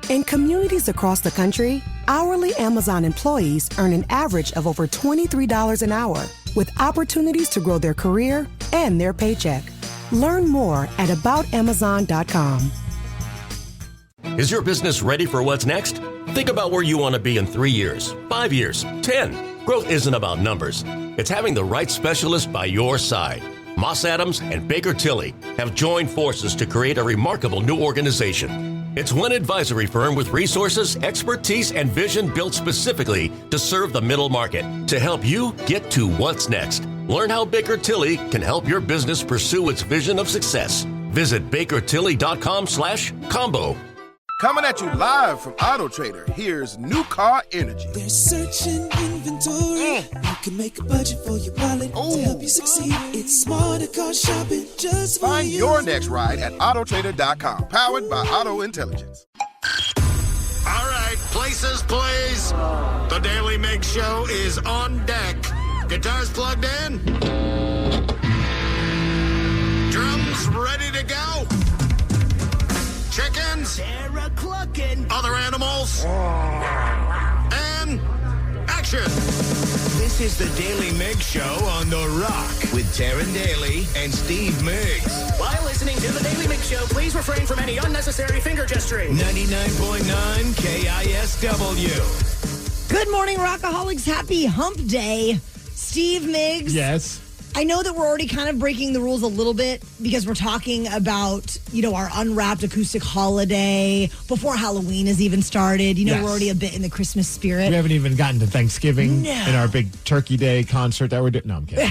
In communities across the country, hourly Amazon employees earn an average of over $23 an hour, with opportunities to grow their career and their paycheck. Learn more at aboutamazon.com. Is your business ready for what's next? Think about where you want to be in 3 years, 5 years, 10. Growth isn't about numbers. It's having the right specialist by your side. Moss Adams and Baker Tilly have joined forces to create a remarkable new organization. It's one advisory firm with resources, expertise, and vision built specifically to serve the middle market to help you get to what's next. Learn how Baker Tilly can help your business pursue its vision of success. Visit bakertilly.com/combo. Coming at you live from Auto Trader, here's New Car Energy. They're searching inventory. You can make a budget for your wallet to help you succeed. It's smarter car shopping just for Find you. your next ride at autotrader.com, powered by Auto Intelligence. All right, places, please. The Daily Migs Show is on deck. Guitars plugged in. Drums ready to go. Chickens. They're clucking. Other animals. And action. This is the Daily Migs Show on The Rock with Taryn Daly and Steve Migs. While listening to the Daily Migs Show, please refrain from any unnecessary finger gesturing. 99.9 KISW. Good morning, Rockaholics. Happy hump day. Steve Migs. Yes. I know that we're already kind of breaking the rules a little bit because we're talking about, our unwrapped acoustic holiday before Halloween has even started. Yes. We're already a bit in the Christmas spirit. We haven't even gotten to Thanksgiving in our big Turkey Day concert that we're doing. No, I'm kidding.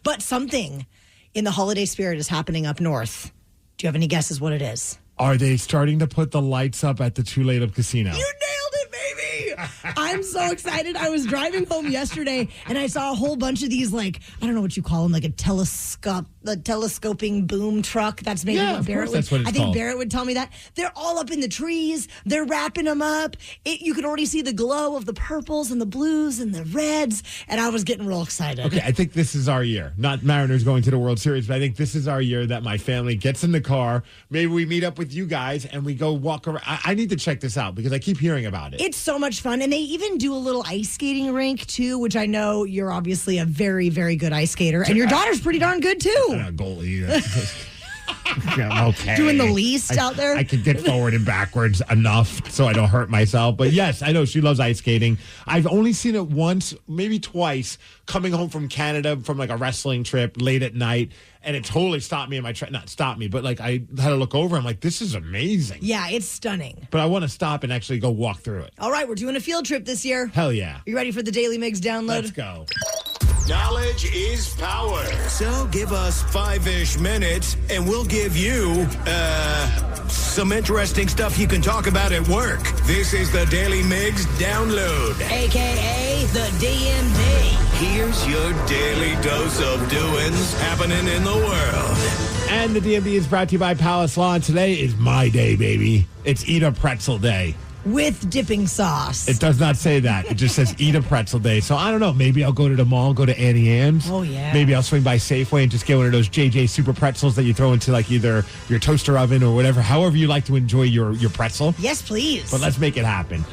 But something in the holiday spirit is happening up north. Do you have any guesses what it is? Are they starting to put the lights up at the Too Late Up Casino? You nailed it, baby! I'm so excited. I was driving home yesterday, and I saw a whole bunch of these, I don't know what you call them, like a telescoping boom truck. That's maybe what Barrett would. That's what it's I think called. Barrett would tell me that. They're all up in the trees. They're wrapping them up. You can already see the glow of the purples and the blues and the reds, and I was getting real excited. Okay, I think this is our year. Not Mariners going to the World Series, but I think this is our year that my family gets in the car. Maybe we meet up with you guys and we go walk around. I need to check this out because I keep hearing about it. It's so much fun. And they even do a little ice skating rink, too, which I know you're obviously a very, very good ice skater. And your daughter's pretty darn good, too. I'm not a goalie. Yeah, okay. Doing the least out there. I can get forward and backwards enough so I don't hurt myself. But yes, I know she loves ice skating. I've only seen it once, maybe twice, coming home from Canada from a wrestling trip late at night. And it totally stopped me in my not stopped me, but I had to look over. I'm like, this is amazing. Yeah, it's stunning. But I want to stop and actually go walk through it. All right, we're doing a field trip this year. Hell yeah. Are you ready for the Daily Migs download? Let's go. Knowledge is power. So give us 5-ish minutes and we'll give you, some interesting stuff you can talk about at work. This is the Daily Migs Download. AKA the DMD. Here's your daily dose of doings happening in the world. And the DMD is brought to you by Palace Lawn. Today is my day, baby. It's Eat a Pretzel Day. With dipping sauce. It does not say that. It just says Eat a Pretzel Day. So I don't know. Maybe I'll go to the mall, go to Annie Ann's. Oh, yeah. Maybe I'll swing by Safeway and just get one of those JJ Super Pretzels that you throw into either your toaster oven or whatever, however you like to enjoy your pretzel. Yes, please. But let's make it happen.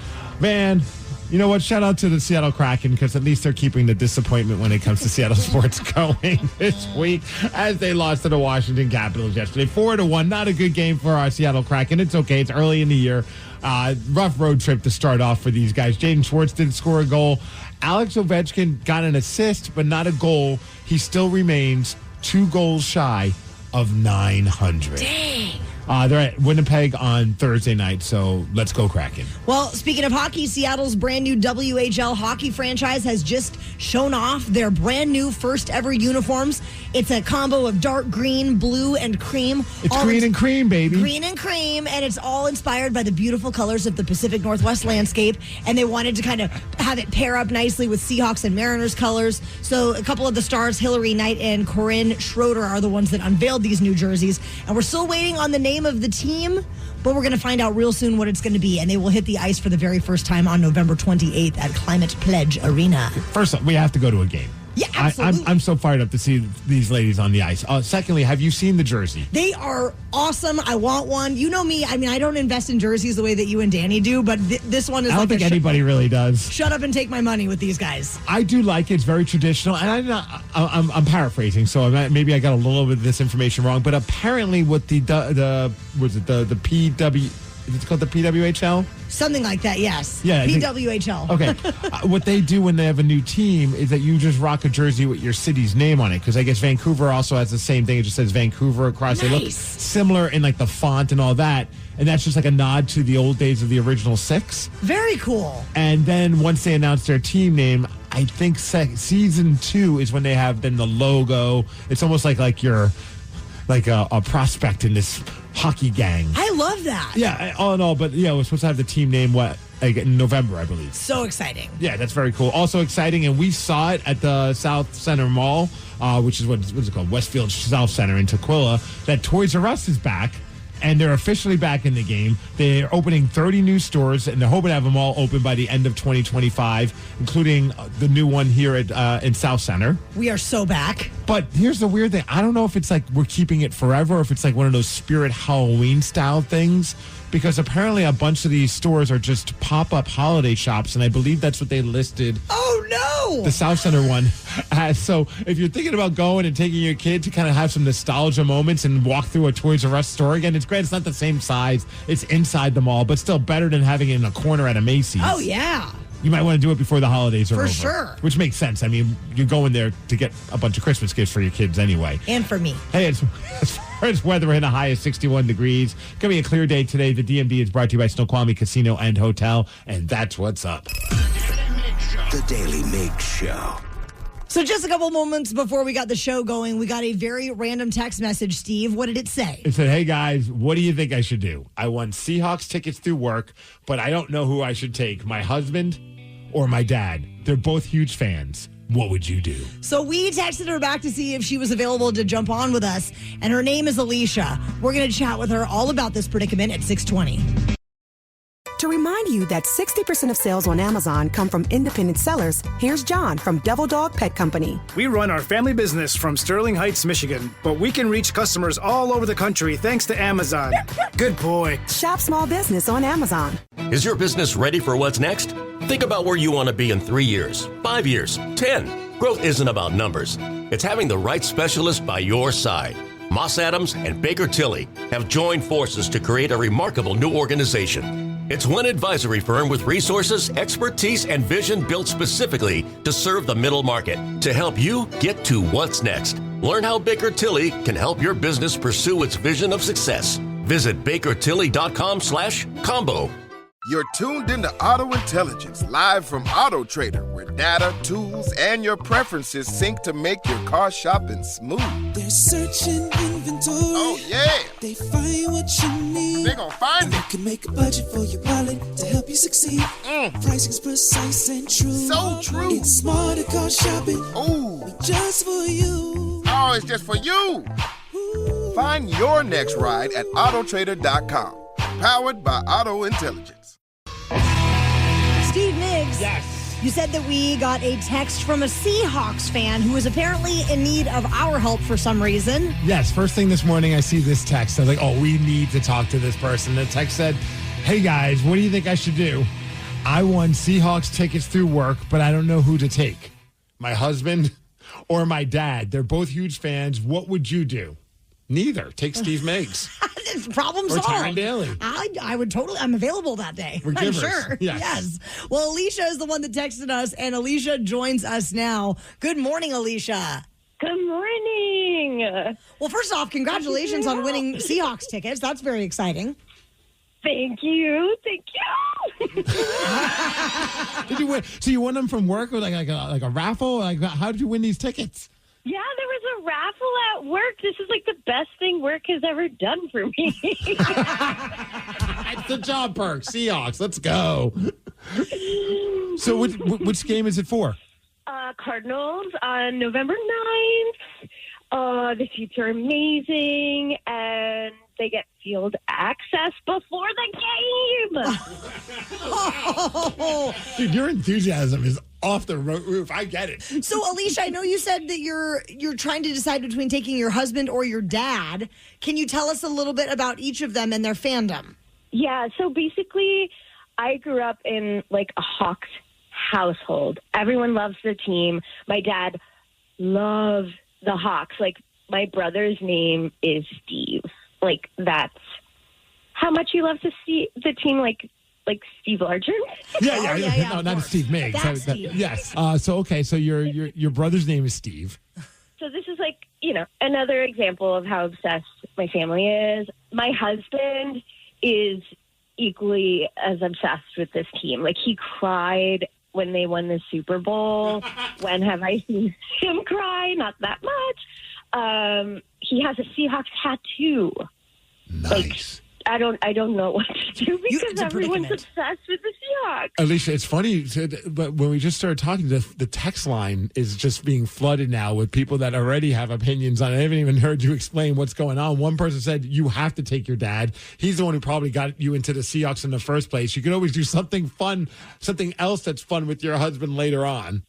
Man, you know what? Shout out to the Seattle Kraken because at least they're keeping the disappointment when it comes to Seattle sports going this week as they lost to the Washington Capitals yesterday. 4-1. Not a good game for our Seattle Kraken. It's okay. It's early in the year. Rough road trip to start off for these guys. Jaden Schwartz did score a goal. Alex Ovechkin got an assist, but not a goal. He still remains 2 goals shy of 900. Dang. They're at Winnipeg on Thursday night, so let's go Kraken. Well, speaking of hockey, Seattle's brand new WHL hockey franchise has just shown off their brand new first ever uniforms. It's a combo of dark green, blue, and cream. It's green and cream, baby. Green and cream, and it's all inspired by the beautiful colors of the Pacific Northwest landscape, and they wanted to kind of have it pair up nicely with Seahawks and Mariners colors. So a couple of the stars, Hillary Knight and Corinne Schroeder, are the ones that unveiled these new jerseys, and we're still waiting on the name of the team, but we're going to find out real soon what it's going to be, and they will hit the ice for the very first time on November 28th at Climate Pledge Arena. First, we have to go to a game. Yeah, absolutely. I'm so fired up to see these ladies on the ice. Secondly, have you seen the jersey? They are awesome. I want one. You know me. I mean, I don't invest in jerseys the way that you and Danny do, but this one is I don't think anybody really does. Shut up and take my money with these guys. I do like it. It's very traditional, and I'm paraphrasing, so maybe I got a little bit of this information wrong. But apparently, what the PW. Is it called the PWHL? Something like that, yes. Yeah, PWHL. Okay. What they do when they have a new team is that you just rock a jersey with your city's name on it. Because I guess Vancouver also has the same thing. It just says Vancouver across. Nice. They look similar in like the font and all that. And that's just like a nod to the old days of the original six. Very cool. And then once they announce their team name, I think season 2 is when they have then the logo. It's almost like you're like a prospect in this hockey gang. I love that. Yeah, all in all, but yeah, we're supposed to have the team name in November, I believe. So exciting. Yeah, that's very cool. Also exciting, and we saw it at the South Center Mall, which is what's it called, Westfield South Center in Tukwila, that Toys R Us is back. And they're officially back in the game. They're opening 30 new stores, and they're hoping to have them all open by the end of 2025, including the new one here in South Center. We are so back. But here's the weird thing. I don't know if it's like we're keeping it forever or if it's like one of those Spirit Halloween style things, because apparently a bunch of these stores are just pop-up holiday shops, and I believe that's what they listed. Oh, no! The South Center one. So if you're thinking about going and taking your kid to kind of have some nostalgia moments and walk through a Toys R Us store again, it's great. It's not the same size. It's inside the mall, but still better than having it in a corner at a Macy's. Oh, yeah. You might want to do it before the holidays are over. For sure. Which makes sense. I mean, you're going there to get a bunch of Christmas gifts for your kids anyway. And for me. Hey, as far as weather, in a high of 61 degrees. Going to be a clear day today. The DMV is brought to you by Snoqualmie Casino and Hotel. And that's what's up. The Daily Migs Show. So just a couple moments before we got the show going, we got a very random text message, Steve. What did it say? It said, hey, guys, what do you think I should do? I won Seahawks tickets through work, but I don't know who I should take, my husband or my dad. They're both huge fans. What would you do? So we texted her back to see if she was available to jump on with us, and her name is Alicia. We're going to chat with her all about this predicament at 6:20. To remind you that 60% of sales on Amazon come from independent sellers, here's John from Devil Dog Pet Company. We run our family business from Sterling Heights, Michigan, but we can reach customers all over the country thanks to Amazon. Good boy. Shop small business on Amazon. Is your business ready for what's next? Think about where you want to be in 3 years, 5 years, 10. Growth isn't about numbers. It's having the right specialist by your side. Moss Adams and Baker Tilly have joined forces to create a remarkable new organization. It's one advisory firm with resources, expertise, and vision built specifically to serve the middle market to help you get to what's next. Learn how Baker Tilly can help your business pursue its vision of success. Visit bakertilly.com/combo. You're tuned into Auto Intelligence, live from Auto Trader, where data, tools, and your preferences sync to make your car shopping smooth. They're searching inventory. Oh, yeah. They find what you need. They gon' find and it. You can make a budget for your wallet to help you succeed. Pricing's precise and true. So true. It's smarter car shopping. Ooh. Just for you. Oh, it's just for you. Ooh. Find your next ride at autotrader.com. Powered by Auto Intelligence. Steve Migs. Yes. You said that we got a text from a Seahawks fan who is apparently in need of our help for some reason. Yes, first thing this morning, I see this text. I was like, oh, we need to talk to this person. The text said, hey, guys, what do you think I should do? I won Seahawks tickets through work, but I don't know who to take. My husband or my dad. They're both huge fans. What would you do? Neither. Take Steve Migs. Problem solved. Or Taryn Daly. I would totally, I'm available that day. We're I'm givers. sure. Yes. Well, Alicia is the one that texted us, and Alicia joins us now. Good morning, Alicia. Good morning. Well, first off, congratulations on winning Seahawks tickets. That's very exciting. Thank you. Thank you. Did you win? So you won them from work or like a raffle? Like, how did you win these tickets? Yeah, there was a raffle at work. This is like the best thing work has ever done for me. It's the job perk. Seahawks. Let's go. So which game is it for? Cardinals on November 9th. The seats are amazing, and they get field access before the game. Oh. Dude, your enthusiasm is off the roof. I get it. So, Alicia, I know you said that you're trying to decide between taking your husband or your dad. Can you tell us a little bit about each of them and their fandom? Yeah, so basically, I grew up in like a Hawks household. Everyone loves the team. My dad loves the Hawks. Like, my brother's name is Steve. Like, that's how much he loves to see the team, like Steve Largent. Yeah. No, not Steve Migs. That's Steve. Yes. So your brother's name is Steve. So this is like, another example of how obsessed my family is. My husband is equally as obsessed with this team. Like, he cried when they won the Super Bowl. When have I seen him cry? Not that much. He has a Seahawks tattoo. Nice. I don't know what to do because everyone's predicament. obsessed with the Seahawks. Alicia, it's funny you said, but when we just started talking, the text line is just being flooded now with people that already have opinions on it. I haven't even heard you explain what's going on. One person said you have to take your dad. He's the one who probably got you into the Seahawks in the first place. You could always do something fun, something else that's fun with your husband later on.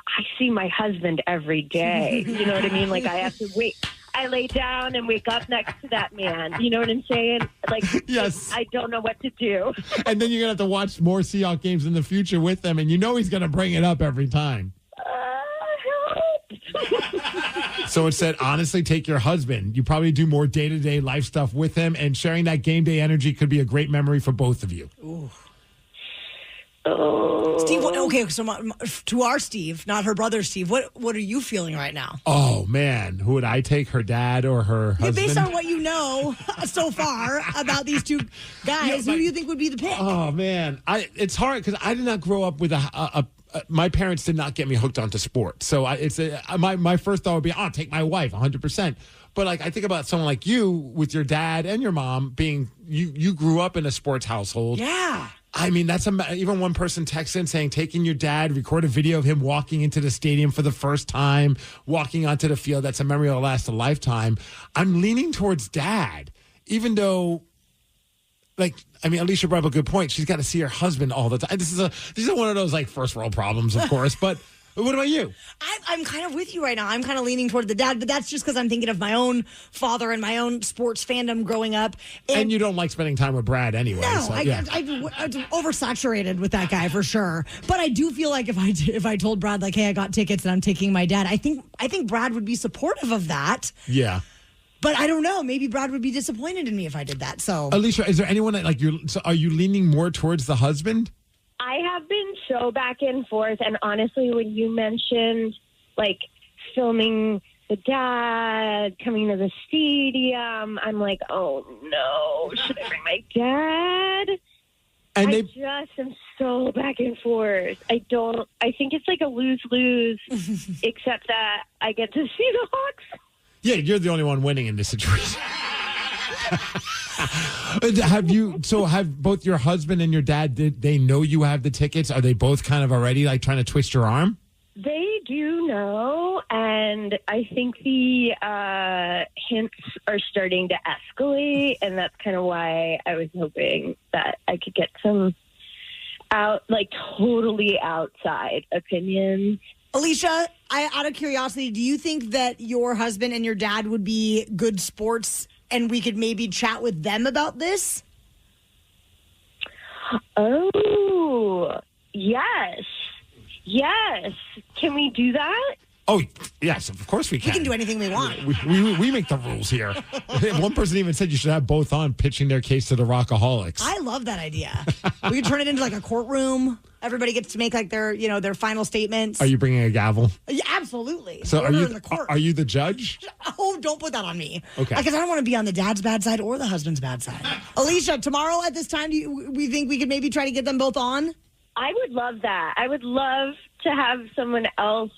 I see my husband every day. You know what I mean? Like, I have to wait. I lay down and wake up next to that man. You know what I'm saying? Like, Yes. I don't know what to do. And then you're going to have to watch more Seahawks games in the future with them, and you know he's going to bring it up every time. Help. So it said, honestly, take your husband. You probably do more day-to-day life stuff with him, and sharing that game day energy could be a great memory for both of you. Ooh. Steve, okay, so to our Steve, not her brother Steve, what are you feeling right now? Oh, man. Who would I take, her dad or her husband? Based on what you know so far about these two guys, who do you think would be the pick? Oh, man. It's hard because I did not grow up with my parents did not get me hooked onto sports. So my first thought would be, take my wife, 100%. But like I think about someone like you with your dad and your mom being, you grew up in a sports household. Yeah. I mean, that's even one person texted in saying taking your dad, record a video of him walking into the stadium for the first time, walking onto the field. That's a memory that'll last a lifetime. I'm leaning towards dad, even though, Alicia brought up a good point. She's got to see her husband all the time. This is one of those like first world problems, of course, but. What about you? I'm kind of with you right now. I'm kind of leaning toward the dad, but that's just because I'm thinking of my own father and my own sports fandom growing up. And you don't like spending time with Brad anyway. No, so, I'm oversaturated with that guy for sure. But I do feel like if I told Brad, like, hey, I got tickets and I'm taking my dad, I think Brad would be supportive of that. Yeah. But I don't know. Maybe Brad would be disappointed in me if I did that. So, Alicia, is there anyone that so are you leaning more towards the husband? I have been so back and forth, and honestly, when you mentioned, like, filming the dad, coming to the stadium, I'm like, oh, no, should I bring my dad? And I just am so back and forth. I think it's like a lose-lose, except that I get to see the Hawks. Yeah, you're the only one winning in this situation. Have both your husband and your dad, did they know you have the tickets? Are they both kind of already like trying to twist your arm? They do know, and I think the hints are starting to escalate, and that's kind of why I was hoping that I could get some totally outside opinions. Alicia, out of curiosity, do you think that your husband and your dad would be good sports and we could maybe chat with them about this? Oh, yes. Yes. Can we do that? Oh, yes, of course we can. We can do anything we want. We make the rules here. One person even said you should have both on pitching their case to the Rockaholics. I love that idea. We could turn it into like a courtroom. Everybody gets to make like their final statements. Are you bringing a gavel? Yeah, absolutely. So Order are you the judge? Oh, don't put that on me. Okay. Because I don't want to be on the dad's bad side or the husband's bad side. Alicia, tomorrow at this time, we think we could maybe try to get them both on? I would love that. I would love to have someone else.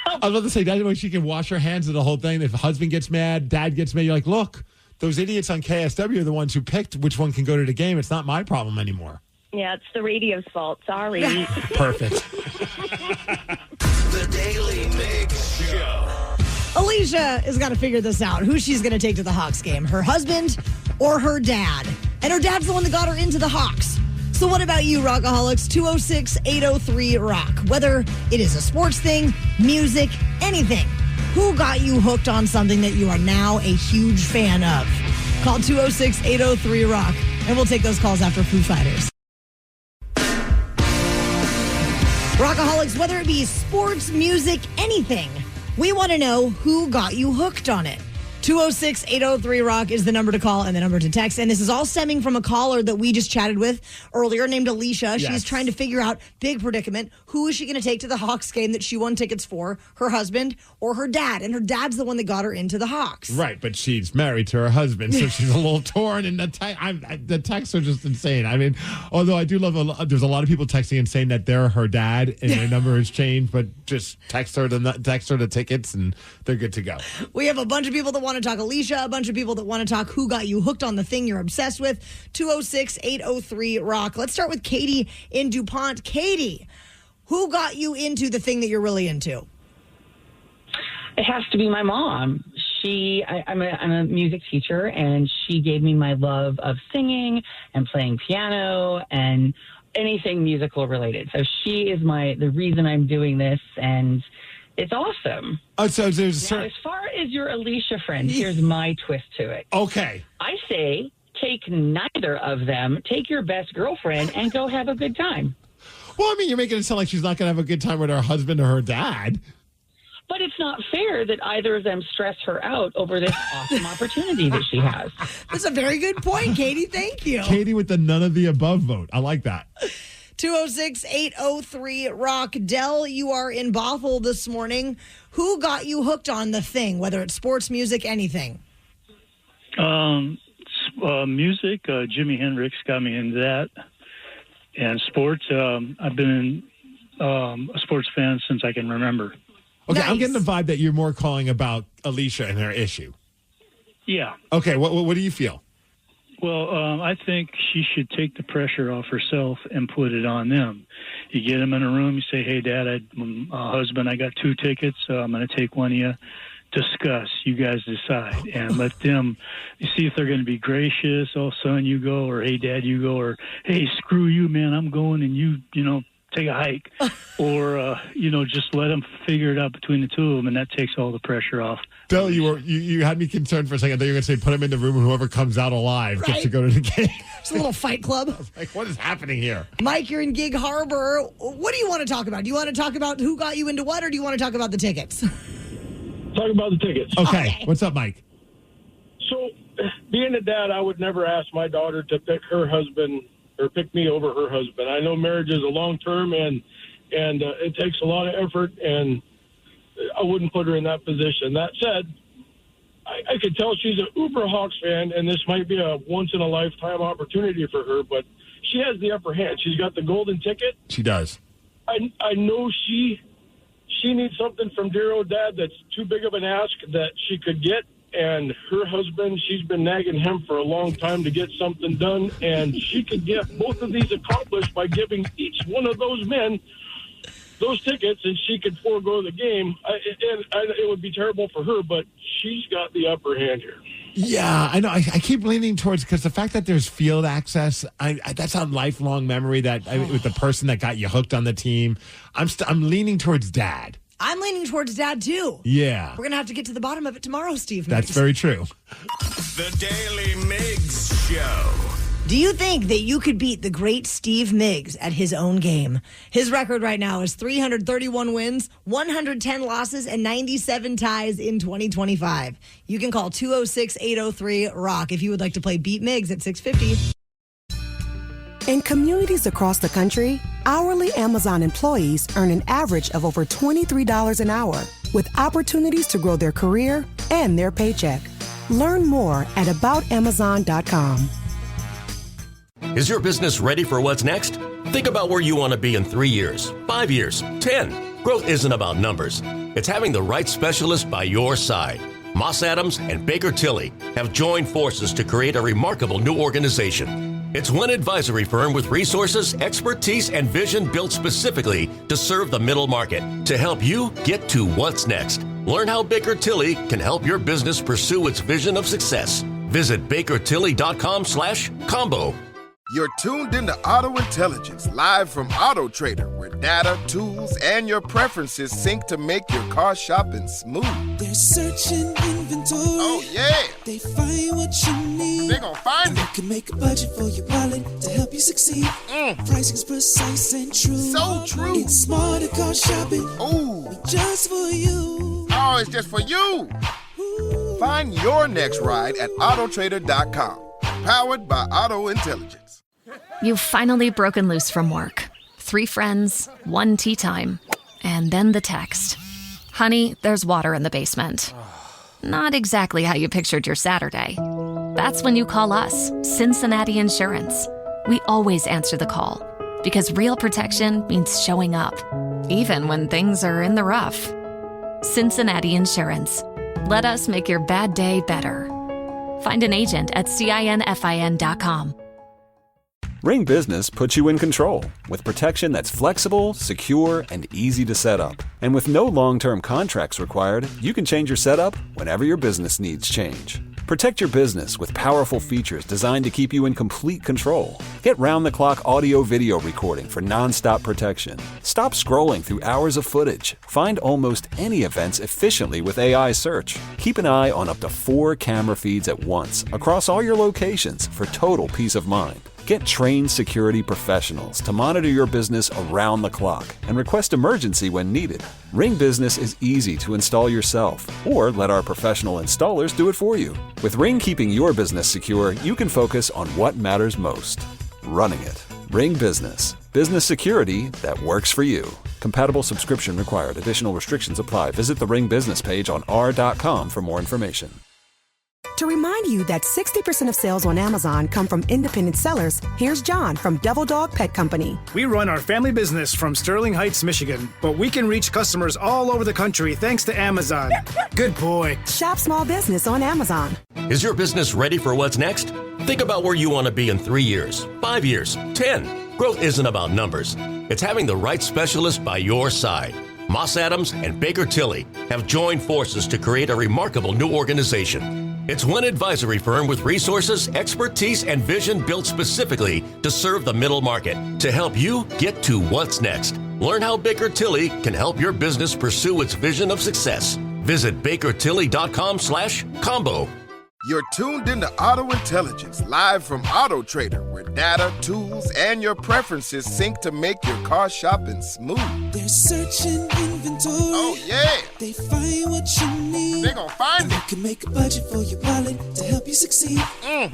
I was about to say, that way she can wash her hands of the whole thing. If the husband gets mad, dad gets mad, you're like, look, those idiots on KSW are the ones who picked which one can go to the game. It's not my problem anymore. Yeah, it's the radio's fault. Sorry. Perfect. The Daily Migs Show. Alicia has got to figure this out. Who she's going to take to the Hawks game, her husband or her dad. And her dad's the one that got her into the Hawks. So what about you, Rockaholics? 206-803-ROCK. Whether it is a sports thing, music, anything. Who got you hooked on something that you are now a huge fan of? Call 206-803-ROCK, and we'll take those calls after Foo Fighters. Rockaholics, whether it be sports, music, anything, we want to know who got you hooked on it. 206-803-ROCK is the number to call and the number to text. And this is all stemming from a caller that we just chatted with earlier named Alicia. Yes. She's trying to figure out, big predicament, who is she going to take to the Hawks game that she won tickets for, her husband or her dad? And her dad's the one that got her into the Hawks. Right, but she's married to her husband, so she's a little torn. And the texts are just insane. I mean, although I do love, there's a lot of people texting and saying that they're her dad and their number has changed, but just text her the tickets and they're good to go. We have a bunch of people that want to talk Alicia, a bunch of people that want to talk who got you hooked on the thing you're obsessed with. 206-803-ROCK. Let's start with Katie in DuPont. Katie, who got you into the thing that you're really into? It has to be my mom. I'm a music teacher, and she gave me my love of singing and playing piano and anything musical related. So she is the reason I'm doing this, and it's awesome. Oh, so there's now, as far as your Alicia friend, here's my twist to it. Okay. I say take neither of them. Take your best girlfriend and go have a good time. Well, I mean, you're making it sound like she's not going to have a good time with her husband or her dad. But it's not fair that either of them stress her out over this awesome opportunity that she has. That's a very good point, Katie. Thank you. Katie with the none of the above vote. I like that. 206-803-ROCK. Del, you are in Bothell this morning. Who got you hooked on the thing, whether it's sports, music, anything? Music, Jimi Hendrix got me into that. And sports, I've been a sports fan since I can remember. Okay, Nice. I'm getting the vibe that you're more calling about Alicia and her issue. Yeah. Okay, what do you feel? Well, I think she should take the pressure off herself and put it on them. You get them in a room, you say, hey, Dad, husband, I got 2 tickets. I'm going to take one of you. Discuss. You guys decide. And let them, you see if they're going to be gracious. Oh, son, you go. Or, hey, Dad, you go. Or, hey, screw you, man, I'm going, and you take a hike. Or, just let them figure it out between the two of them, and that takes all the pressure off. Del, you had me concerned for a second. I thought you were going to say put him in the room and whoever comes out alive gets Right. to go to the game. It's a little fight club. Like, what is happening here? Mike, you're in Gig Harbor. What do you want to talk about? Do you want to talk about who got you into what, or do you want to talk about the tickets? Talk about the tickets. Okay. What's up, Mike? So, being a dad, I would never ask my daughter to pick her husband or pick me over her husband. I know marriage is a long term and it takes a lot of effort, and I wouldn't put her in that position. That said, I could tell she's an uber Hawks fan, and this might be a once-in-a-lifetime opportunity for her, but she has the upper hand. She's got the golden ticket. She does. I know she needs something from dear old Dad that's too big of an ask that she could get, and her husband, she's been nagging him for a long time to get something done, and she could get both of these accomplished by giving each one of those men those tickets, and she could forego the game. It would be terrible for her, but she's got the upper hand here. Yeah, I know. I keep leaning towards, because the fact that there's field access, that's a lifelong memory with the person that got you hooked on the team. I'm leaning towards Dad. I'm leaning towards Dad, too. Yeah. We're going to have to get to the bottom of it tomorrow, Steve. That's very true. The Daly Migs Show. Do you think that you could beat the great Steve Migs at his own game? His record right now is 331 wins, 110 losses, and 97 ties in 2025. You can call 206-803-ROCK if you would like to play Beat Migs at 650. In communities across the country, hourly Amazon employees earn an average of over $23 an hour, with opportunities to grow their career and their paycheck. Learn more at aboutamazon.com. Is your business ready for what's next? Think about where you want to be in 3 years, 5 years, 10. Growth isn't about numbers. It's having the right specialist by your side. Moss Adams and Baker Tilly have joined forces to create a remarkable new organization. It's one advisory firm with resources, expertise, and vision built specifically to serve the middle market to help you get to what's next. Learn how Baker Tilly can help your business pursue its vision of success. Visit bakertilly.com/combo. You're tuned into Auto Intelligence, live from Auto Trader, where data, tools, and your preferences sync to make your car shopping smooth. They're searching inventory. Oh, yeah. They find what you need. They gon' find it. You can make a budget for your wallet to help you succeed. Pricing's precise and true. So true. It's smarter car shopping. Ooh. Just for you. Oh, it's just for you. Ooh. Find your next ride at autotrader.com. Powered by Auto Intelligence. You've finally broken loose from work. 3 friends, 1 tea time, and then the text. Honey, there's water in the basement. Not exactly how you pictured your Saturday. That's when you call us, Cincinnati Insurance. We always answer the call, because real protection means showing up, even when things are in the rough. Cincinnati Insurance. Let us make your bad day better. Find an agent at CINFIN.com. Ring Business puts you in control with protection that's flexible, secure, and easy to set up. And with no long-term contracts required, you can change your setup whenever your business needs change. Protect your business with powerful features designed to keep you in complete control. Get round-the-clock audio-video recording for non-stop protection. Stop scrolling through hours of footage. Find almost any events efficiently with AI search. Keep an eye on up to 4 camera feeds at once across all your locations for total peace of mind. Get trained security professionals to monitor your business around the clock and request emergency when needed. Ring Business is easy to install yourself, or let our professional installers do it for you. With Ring keeping your business secure, you can focus on what matters most: running it. Ring Business. Business security that works for you. Compatible subscription required. Additional restrictions apply. Visit the Ring Business page on r.com for more information. To remind you that 60% of sales on Amazon come from independent sellers, here's John from Devil Dog Pet Company. We run our family business from Sterling Heights, Michigan, but we can reach customers all over the country thanks to Amazon. Good boy. Shop small business on Amazon. Is your business ready for what's next? Think about where you want to be in 3 years, 5 years, 10. Growth isn't about numbers. It's having the right specialist by your side. Moss Adams and Baker Tilly have joined forces to create a remarkable new organization. It's one advisory firm with resources, expertise, and vision built specifically to serve the middle market to help you get to what's next. Learn how Baker Tilly can help your business pursue its vision of success. Visit bakertilly.com/combo. You're tuned into Auto Intelligence, live from Auto Trader, where data, tools, and your preferences sync to make your car shopping smooth. They're searching inventory. Oh, yeah. They find what you need. They gon' find it. You can make a budget for your wallet to help you succeed.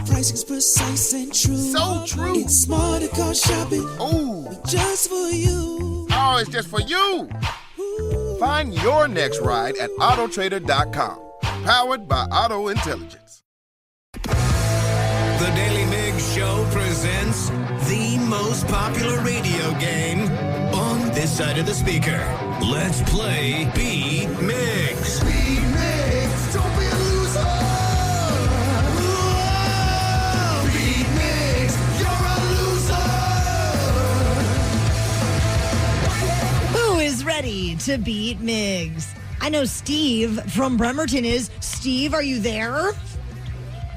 Pricing's precise and true. So true. It's smarter car shopping. Ooh. Just for you. Oh, it's just for you. Ooh. Find your next ride at autotrader.com. Powered by Auto Intelligence. The Daly Migs Show presents the most popular radio game on this side of the speaker. Let's play Beat Migs. Beat Migs, don't be a loser. Whoa! Beat Migs, you're a loser. Who is ready to beat Migs? I know Steve from Bremerton is. Steve, are you there?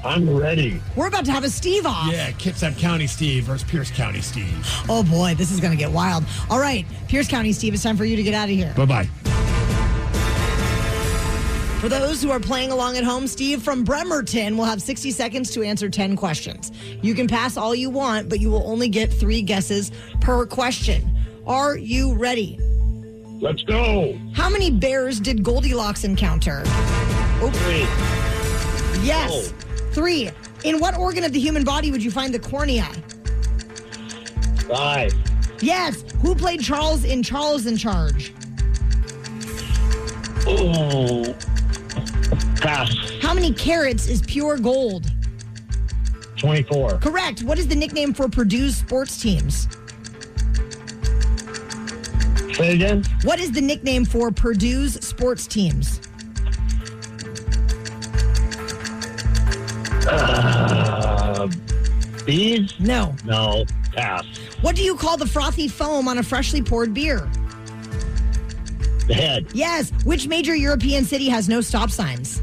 I'm ready. We're about to have a Steve off. Yeah, Kitsap County Steve versus Pierce County Steve. Oh boy, this is going to get wild. All right, Pierce County Steve, it's time for you to get out of here. Bye-bye. For those who are playing along at home, Steve from Bremerton will have 60 seconds to answer 10 questions. You can pass all you want, but you will only get 3 guesses per question. Are you ready? Let's go. How many bears did Goldilocks encounter? 3. Yes. Oh. 3. In what organ of the human body would you find the cornea? 5. Yes. Who played Charles in Charles in Charge? Oh. Pass. How many carats is pure gold? 24. Correct. What is the nickname for Purdue's sports teams? Say it again. What is the nickname for Purdue's sports teams? Bees? No. No. Pass. What do you call the frothy foam on a freshly poured beer? The head. Yes. Which major European city has no stop signs?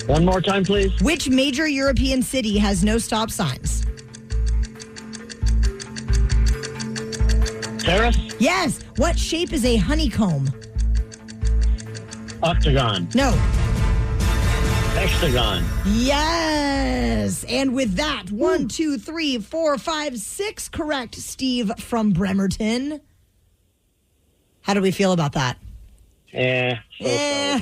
One more time, please. Which major European city has no stop signs? Paris? Yes. What shape is a honeycomb? Octagon. No. Hexagon. Yes. And with that, 1, 2, 3, 4, 5, 6 correct, Steve from Bremerton. How do we feel about that? So.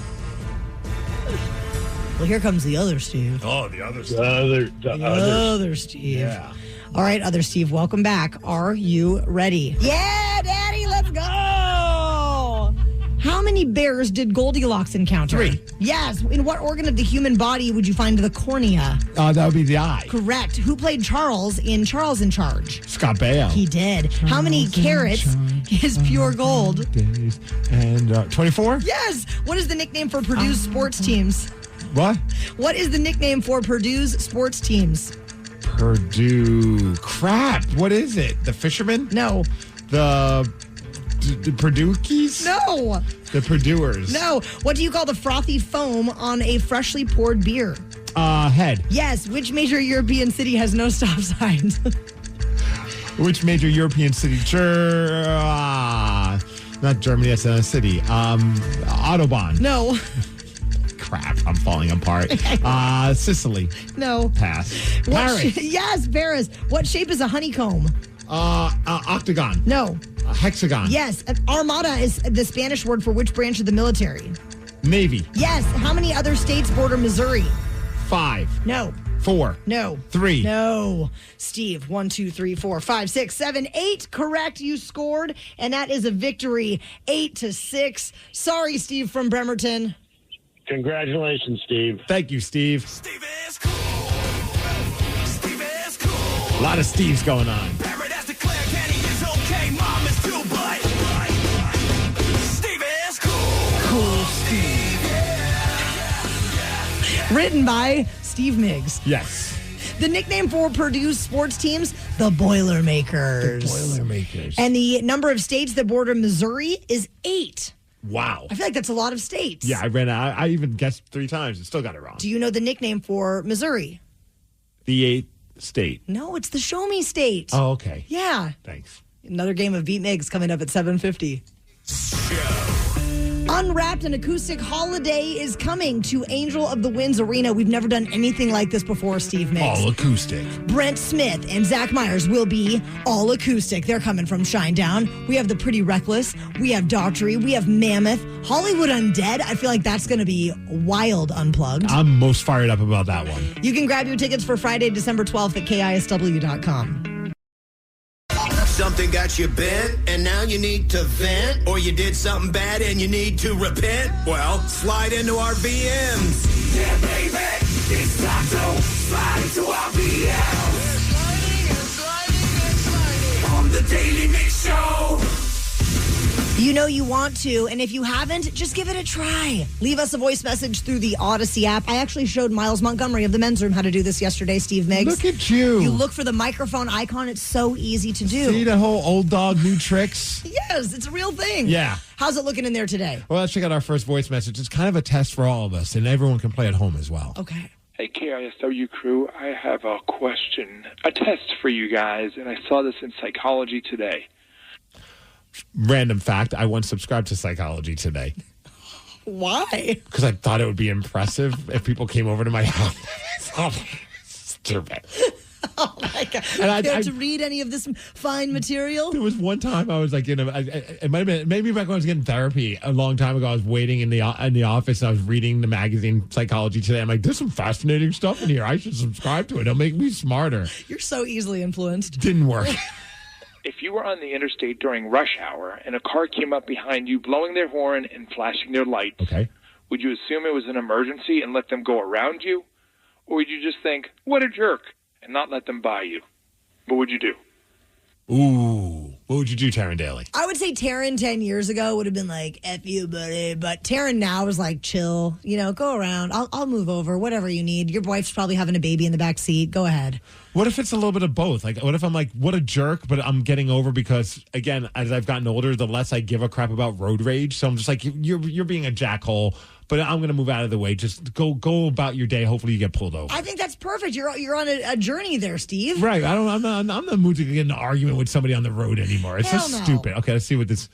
Well, here comes the other Steve. Oh, the other Steve. The other Steve. Yeah. All right, other Steve, welcome back. Are you ready? Yeah, Daddy, let's go. How many bears did Goldilocks encounter? 3. Yes. In what organ of the human body would you find the cornea? That would be the eye. Correct. Who played Charles in Charles in Charge? Scott Baio. He did. How many carats is pure gold? And 24? Yes. What is the nickname for Purdue's sports teams? What? What is the nickname for Purdue's sports teams? Purdue. Crap. What is it? The Fishermen? No. The Purduekies? No. The Purduers? No. What do you call the frothy foam on a freshly poured beer? Head. Yes. Which major European city has no stop signs? Which major European city? Not Germany, that's a city. Autobahn. No. Crap, I'm falling apart. Sicily. No. Pass. Paris. Yes, Paris. What shape is a honeycomb? Octagon. No. Hexagon. Yes. Armada is the Spanish word for which branch of the military? Navy. Yes. How many other states border Missouri? 5. No. 4. No. 3. No. Steve, 1, 2, 3, 4, 5, 6, 7, 8. Correct. You scored. And that is a victory. 8-6. Sorry, Steve from Bremerton. Congratulations, Steve. Thank you, Steve. Steve is cool. Steve is cool. A lot of Steves going on. Parrot declared Kenny is okay. Mom is too, but Steve is cool. Cool Steve. Written by Steve Migs. Yes. The nickname for Purdue's sports teams, the Boilermakers. The Boilermakers. And the number of states that border Missouri is 8. Wow. I feel like that's a lot of states. Yeah, I even guessed 3 times and still got it wrong. Do you know the nickname for Missouri? The 8th state. No, it's the Show Me State. Oh, okay. Yeah. Thanks. Another game of Beat Migs coming up at 7:50. Unwrapped, an acoustic holiday is coming to Angel of the Winds Arena. We've never done anything like this before, Steve Migs. All acoustic. Brent Smith and Zach Myers will be all acoustic. They're coming from Shinedown. We have the Pretty Reckless. We have Daughtry. We have Mammoth. Hollywood Undead. I feel like that's going to be wild unplugged. I'm most fired up about that one. You can grab your tickets for Friday, December 12th at KISW.com. Something got you bent, and now you need to vent, or you did something bad and you need to repent? Well, slide into our VMs. Yeah, baby, it's time to slide into our VMs. On the Daly Mix Show. You know you want to, and if you haven't, just give it a try. Leave us a voice message through the Odyssey app. I actually showed Miles Montgomery of the Men's Room how to do this yesterday, Steve Migs. Look at you. You look for the microphone icon. It's so easy to do. See the whole old dog, new tricks? Yes, it's a real thing. Yeah. How's it looking in there today? Well, let's check out our first voice message. It's kind of a test for all of us, and everyone can play at home as well. Okay. Hey, KISW crew, I have a question, a test for you guys, and I saw this in Psychology Today. Random fact, I once subscribed to Psychology Today. Why? Because I thought it would be impressive if people came over to my house. Stupid. Oh, my God. And you have to read any of this fine material? There was one time I was like, it might have been, maybe back when I was getting therapy a long time ago, I was waiting in the office and I was reading the magazine Psychology Today. I'm like, there's some fascinating stuff in here. I should subscribe to it. It'll make me smarter. You're so easily influenced. Didn't work. If you were on the interstate during rush hour and a car came up behind you blowing their horn and flashing their lights, okay, would you assume it was an emergency and let them go around you? Or would you just think, what a jerk, and not let them by you? What would you do? Ooh. What would you do, Taryn Daly? I would say Taryn 10 years ago would have been like, F you, buddy. But Taryn now is like, chill, go around. I'll move over, whatever you need. Your wife's probably having a baby in the back seat. Go ahead. What if it's a little bit of both? Like, what if I'm like, what a jerk, but I'm getting over because, again, as I've gotten older, the less I give a crap about road rage. So I'm just like, you're being a jackhole, but I'm going to move out of the way. Just go about your day. Hopefully you get pulled over. I think that's perfect. You're on a journey there, Steve. Right. I'm not in the mood to get in an argument with somebody on the road anymore. It's just stupid. Okay, let's see what this.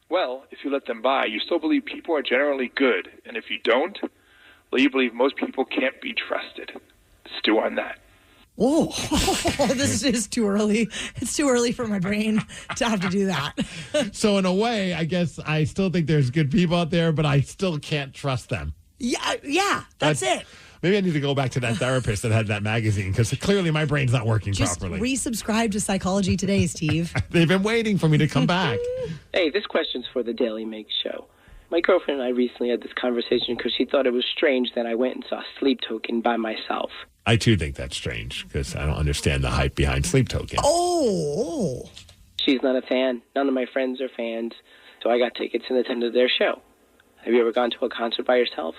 Well, if you let them by, you still believe people are generally good. And if you don't, well, you believe most people can't be trusted. Stew on that. Oh, this is too early. It's too early for my brain to have to do that. So in a way, I guess I still think there's good people out there, but I still can't trust them. Yeah, that's it. Maybe I need to go back to that therapist that had that magazine because clearly my brain's not working properly. Resubscribe to Psychology Today, Steve. They've been waiting for me to come back. Hey, this question's for the Daly Migs show. My girlfriend and I recently had this conversation because she thought it was strange that I went and saw Sleep Token by myself. I, too, think that's strange because I don't understand the hype behind Sleep Token. Oh. She's not a fan. None of my friends are fans. So I got tickets and attended their show. Have you ever gone to a concert by yourself?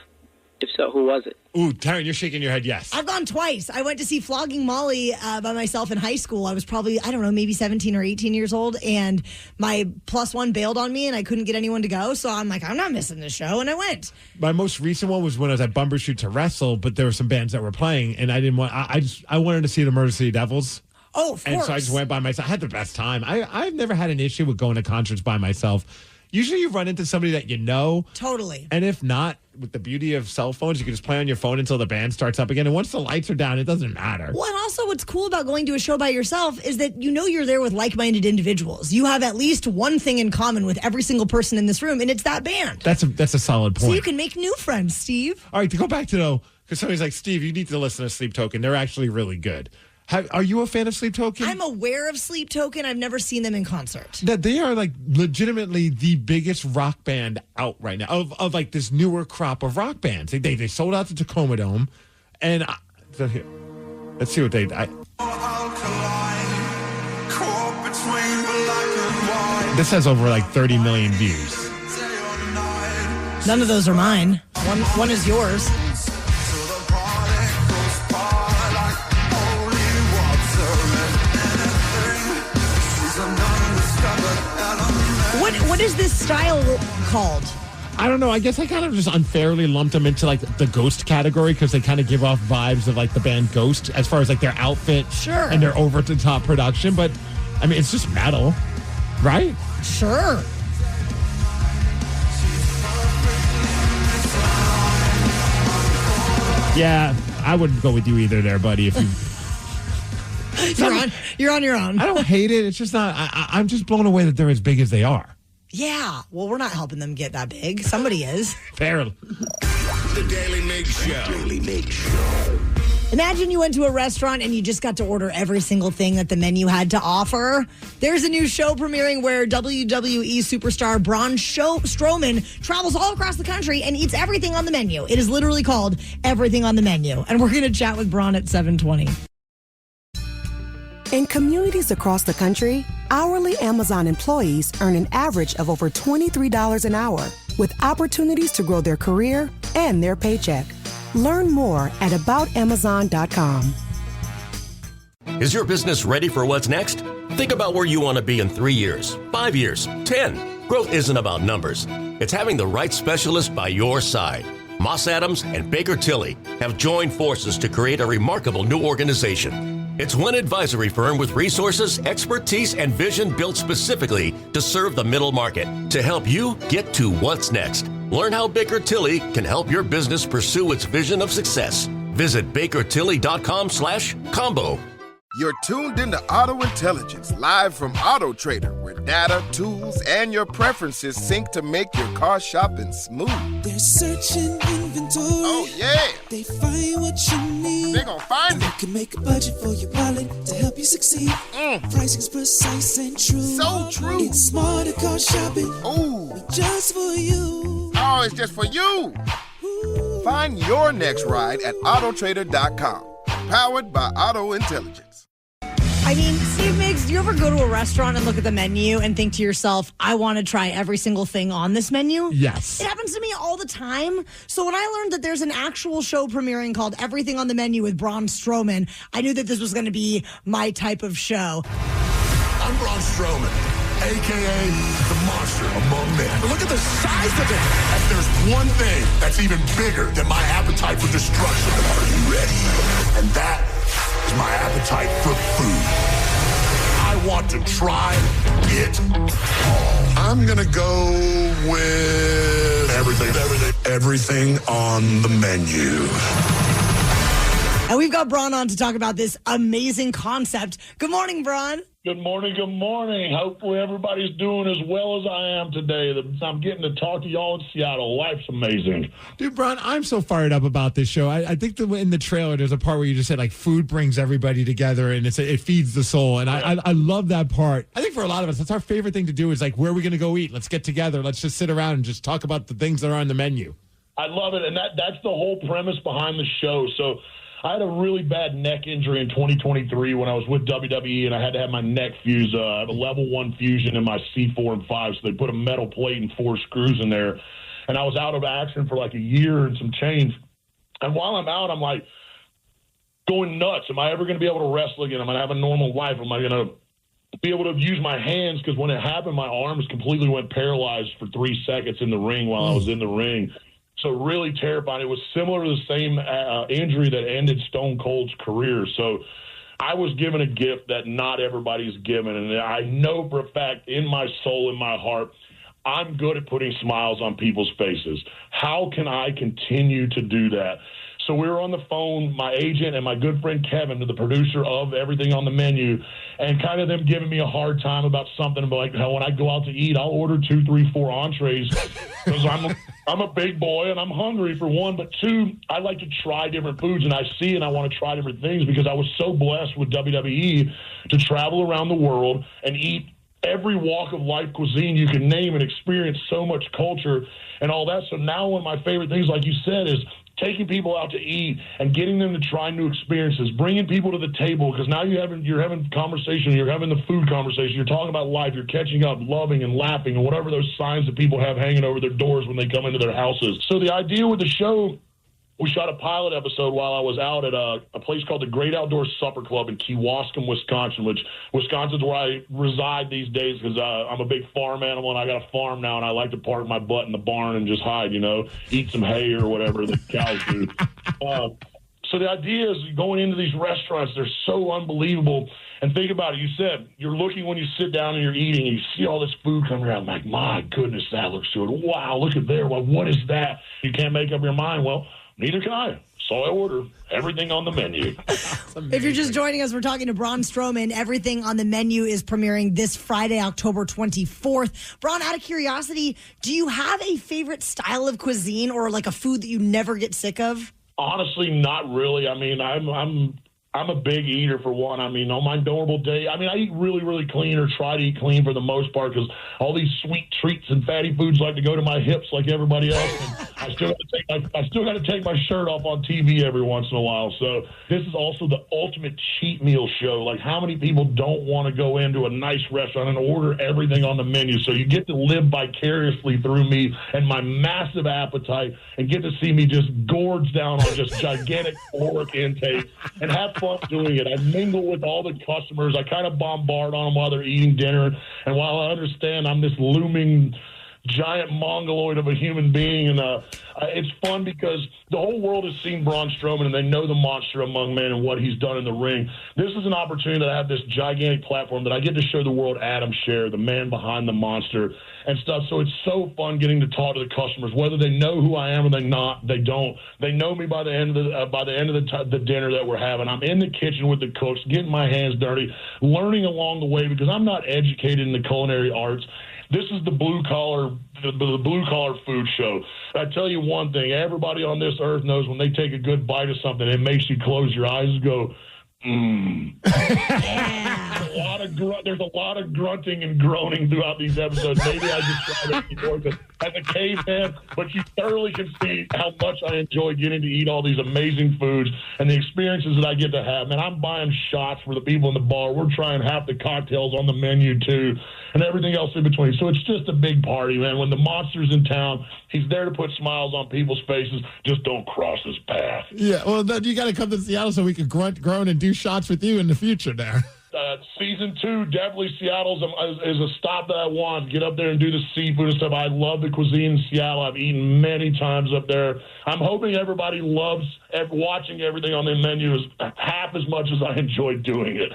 If so, who was it? Ooh, Taryn, you're shaking your head yes. I've gone twice. I went to see Flogging Molly by myself in high school. I was probably, I don't know, maybe 17 or 18 years old, and my plus one bailed on me, and I couldn't get anyone to go, so I'm like, I'm not missing this show, and I went. My most recent one was when I was at Bumbershoot to wrestle, but there were some bands that were playing, and I didn't want, I wanted to see the Murder City Devils. Oh, of course. And so I just went by myself. I had the best time. I've never had an issue with going to concerts by myself. Usually you run into somebody that you know. Totally. And if not, with the beauty of cell phones, you can just play on your phone until the band starts up again. And once the lights are down, it doesn't matter. Well, and also what's cool about going to a show by yourself is that you know you're there with like-minded individuals. You have at least one thing in common with every single person in this room, and it's that band. That's a solid point. So you can make new friends, Steve. All right, to go back to, though, because somebody's like, Steve, you need to listen to Sleep Token. They're actually really good. Are you a fan of Sleep Token? I'm aware of Sleep Token. I've never seen them in concert. That they are like legitimately the biggest rock band out right now of like this newer crop of rock bands. They sold out the Tacoma Dome, and so here, let's see what they. This has over like 30 million views. None of those are mine. One is yours. What is this style called? I don't know. I guess I kind of just unfairly lumped them into like the Ghost category because they kind of give off vibes of like the band Ghost as far as like their outfit and their over the top production. But I mean, it's just metal, right? Sure. Yeah, I wouldn't go with you either there, buddy. If you. You're on your own. I don't hate it. It's just not. I'm just blown away that they're as big as they are. Yeah. Well, we're not helping them get that big. Somebody is. Fair. The Daly Migs Show. Daly Migs Show. Imagine you went to a restaurant and you just got to order every single thing that the menu had to offer. There's a new show premiering where WWE superstar Braun Strowman travels all across the country and eats everything on the menu. It is literally called Everything on the Menu. And we're going to chat with Braun at 7:20. In communities across the country, hourly Amazon employees earn an average of over $23 an hour, with opportunities to grow their career and their paycheck. Learn more at aboutamazon.com. Is your business ready for what's next? Think about where you want to be in 3 years, 5 years, 10. Growth isn't about numbers. It's having the right specialist by your side. Moss Adams and Baker Tilly have joined forces to create a remarkable new organization. It's one advisory firm with resources, expertise, and vision built specifically to serve the middle market to help you get to what's next. Learn how Baker Tilly can help your business pursue its vision of success. Visit bakertilly.com/combo. You're tuned into Auto Intelligence, live from Auto Trader, where data, tools, and your preferences sync to make your car shopping smooth. They're searching inventory. Oh, yeah. They find what you need. They're gonna find it. You can make a budget for your wallet to help you succeed. Pricing's precise and true. So true. It's smarter car shopping. Ooh. Just for you. Oh, it's just for you. Ooh. Find your next ride at autotrader.com. Powered by Auto Intelligence. I mean, Steve Migs, do you ever go to a restaurant and look at the menu and think to yourself, I want to try every single thing on this menu? Yes. It happens to me all the time. So when I learned that there's an actual show premiering called Everything on the Menu with Braun Strowman, I knew that this was going to be my type of show. I'm Braun Strowman, a.k.a. the monster among men. But look at the size of it. If there's one thing that's even bigger than my appetite for destruction, are you ready? And that is my appetite for food. I want to try it all. I'm going to go with everything on the menu. And we've got Braun on to talk about this amazing concept. Good morning, Braun. Good morning, good morning. Hopefully everybody's doing as well as I am today. I'm getting to talk to y'all in Seattle. Life's amazing. Dude, Braun, I'm so fired up about this show. I think in the trailer, there's a part where you just said, like, food brings everybody together and it feeds the soul. And I love that part. I think for a lot of us, that's our favorite thing to do is, like, where are we going to go eat? Let's get together. Let's just sit around and just talk about the things that are on the menu. I love it. And that's the whole premise behind the show. So I had a really bad neck injury in 2023 when I was with WWE, and I had to have my neck fused. I have a level 1 fusion in my C4 and 5, so they put a metal plate and 4 screws in there. And I was out of action for like a year and some change. And while I'm out, I'm like going nuts. Am I ever going to be able to wrestle again? Am I going to have a normal life? Am I going to be able to use my hands? Because when it happened, my arms completely went paralyzed for 3 seconds in the ring while I was in the ring. So really terrifying. It was similar to the same injury that ended Stone Cold's career. So I was given a gift that not everybody's given. And I know for a fact in my soul, in my heart, I'm good at putting smiles on people's faces. How can I continue to do that? So we were on the phone, my agent and my good friend Kevin, the producer of Everything on the Menu, and kind of them giving me a hard time about something about like how when I go out to eat, I'll order 2, 3, 4 entrees because I'm a big boy and I'm hungry for one, but 2, I like to try different foods and I see and I want to try different things because I was so blessed with WWE to travel around the world and eat every walk of life cuisine you can name and experience so much culture and all that. So now one of my favorite things, like you said, is taking people out to eat and getting them to try new experiences, bringing people to the table, because now you're having conversation, you're having the food conversation, you're talking about life, you're catching up, loving and laughing, and whatever those signs that people have hanging over their doors when they come into their houses. So the idea with the show, we shot a pilot episode while I was out at a place called the Great Outdoor Supper Club in Kewaskum, Wisconsin, which Wisconsin's where I reside these days because I'm a big farm animal and I got a farm now and I like to park my butt in the barn and just hide, eat some hay or whatever the cows do. So the idea is going into these restaurants, they're so unbelievable. And think about it. You said you're looking when you sit down and you're eating and you see all this food coming around. Like, my goodness, that looks good. Wow, look at there. Well, what is that? You can't make up your mind. Well, neither can I. So I order everything on the menu. If you're just joining us, we're talking to Braun Strowman. Everything on the Menu is premiering this Friday, October 24th. Braun, out of curiosity, do you have a favorite style of cuisine or like a food that you never get sick of? Honestly, not really. I mean, I'm a big eater for one. I mean, on my normal day, I eat really, really clean or try to eat clean for the most part because all these sweet treats and fatty foods like to go to my hips like everybody else. And I still got to take my shirt off on TV every once in a while. So this is also the ultimate cheat meal show. Like, how many people don't want to go into a nice restaurant and order everything on the menu? So you get to live vicariously through me and my massive appetite and get to see me just gorge down on just gigantic caloric intake and have fun doing it. I mingle with all the customers. I kind of bombard on them while they're eating dinner. And while I understand I'm this looming giant mongoloid of a human being, and it's fun because the whole world has seen Braun Strowman and they know the monster among men and what he's done in the ring. This is an opportunity to have this gigantic platform that I get to show the world Adam Scherr, the man behind the monster and stuff. So it's so fun getting to talk to the customers, whether they know who I am or they don't. They know me by the end of the dinner that we're having. I'm in the kitchen with the cooks, getting my hands dirty, learning along the way because I'm not educated in the culinary arts. This is the blue collar food show. I tell you one thing, everybody on this earth knows when they take a good bite of something, it makes you close your eyes and go, mmm. A lot lot of grunting and groaning throughout these episodes. Maybe I just try to ignore it as a caveman, but you thoroughly can see how much I enjoy getting to eat all these amazing foods and the experiences that I get to have. Man, I'm buying shots for the people in the bar. We're trying half the cocktails on the menu too, and everything else in between. So it's just a big party, man. When the monster's in town, he's there to put smiles on people's faces. Just don't cross his path. Yeah, well, then you got to come to Seattle so we can grunt, groan, and do shots with you in the future there. Season 2, definitely Seattle is a stop that I want. Get up there and do the seafood and stuff. I love the cuisine in Seattle. I've eaten many times up there. I'm hoping everybody loves watching everything on the menu as half as much as I enjoy doing it.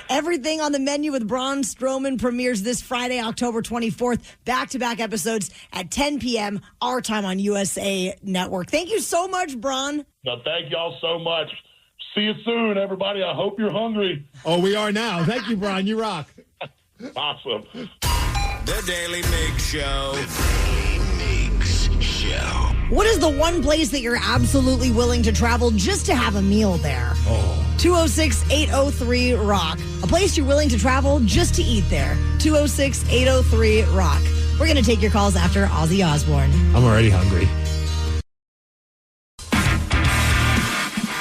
Everything on the Menu with Braun Strowman premieres this Friday, October 24th. Back-to-back episodes at 10 p.m. our time on USA Network. Thank you so much, Braun. No, thank y'all so much. See you soon, everybody. I hope you're hungry. Oh, we are now. Thank you, Brian. You rock. Awesome. The Daily Migs Show. The Daily Migs Show. What is the one place that you're absolutely willing to travel just to have a meal there? 206-803-ROCK. A place you're willing to travel just to eat there. 206-803-ROCK. We're going to take your calls after Ozzy Osbourne. I'm already hungry.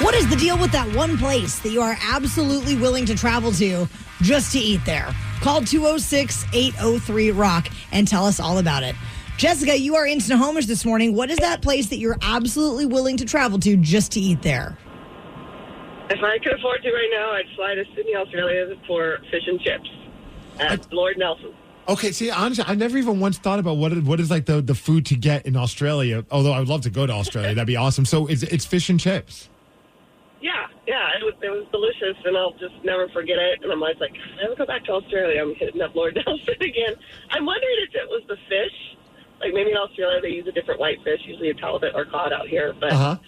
What is the deal with that one place that you are absolutely willing to travel to just to eat there? Call 206-803-ROCK and tell us all about it. Jessica, you are in Snohomish this morning. What is that place that you're absolutely willing to travel to just to eat there? If I could afford to right now, I'd fly to Sydney, Australia for fish and chips at Lord Nelson. Okay, see, honestly, I never even once thought about what is like the food to get in Australia, although I would love to go to Australia. That'd be awesome. So it's fish and chips. Yeah, it was delicious, and I'll just never forget it. And I'm always like, if I ever go back to Australia, I'm hitting up Lord Nelson again. I'm wondering if it was the fish. Like maybe in Australia they use a different white fish, usually a halibut or cod out here. But I'm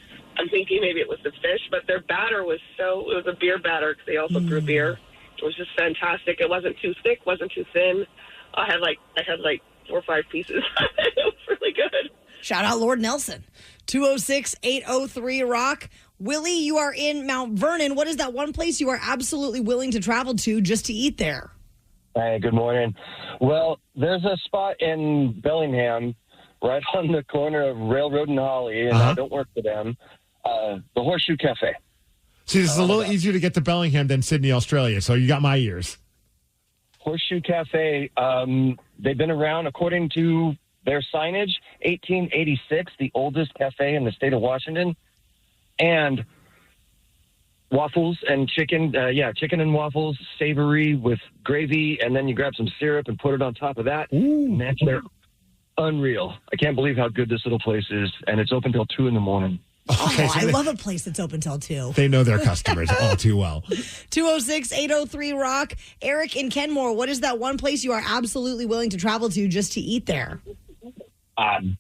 thinking maybe it was the fish. But their batter was it was a beer batter because they also brew beer. It was just fantastic. It wasn't too thick, wasn't too thin. I had like 4 or 5 pieces. It was really good. Shout out Lord Nelson. 206-803-ROCK. Willie, you are in Mount Vernon. What is that one place you are absolutely willing to travel to just to eat there? Hey, good morning. Well, there's a spot in Bellingham right on the corner of Railroad and Holly, and I don't work for them, the Horseshoe Cafe. See, this is a little easier to get to Bellingham than Sydney, Australia, so you got my ears. Horseshoe Cafe, they've been around, according to their signage, 1886, the oldest cafe in the state of Washington. And waffles and chicken, chicken and waffles, savory with gravy, and then you grab some syrup and put it on top of that. And that's unreal. I can't believe how good this little place is, and it's open till 2 a.m. Okay, I love a place that's open till 2. They know their customers all too well. 206-803-ROCK. Eric in Kenmore, what is that one place you are absolutely willing to travel to just to eat there?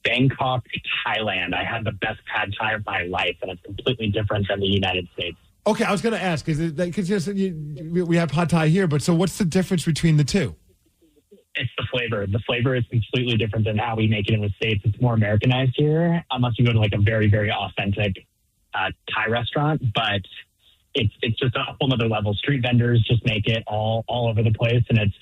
Bangkok, Thailand. I had the best pad thai of my life, and it's completely different than the United States. Okay, I was going to ask, because we have pad thai here, but so what's the difference between the two? It's the flavor. The flavor is completely different than how we make it in the States. It's more Americanized here, unless you go to like a very, very authentic Thai restaurant. But it's just a whole other level. Street vendors just make it all over the place, and it's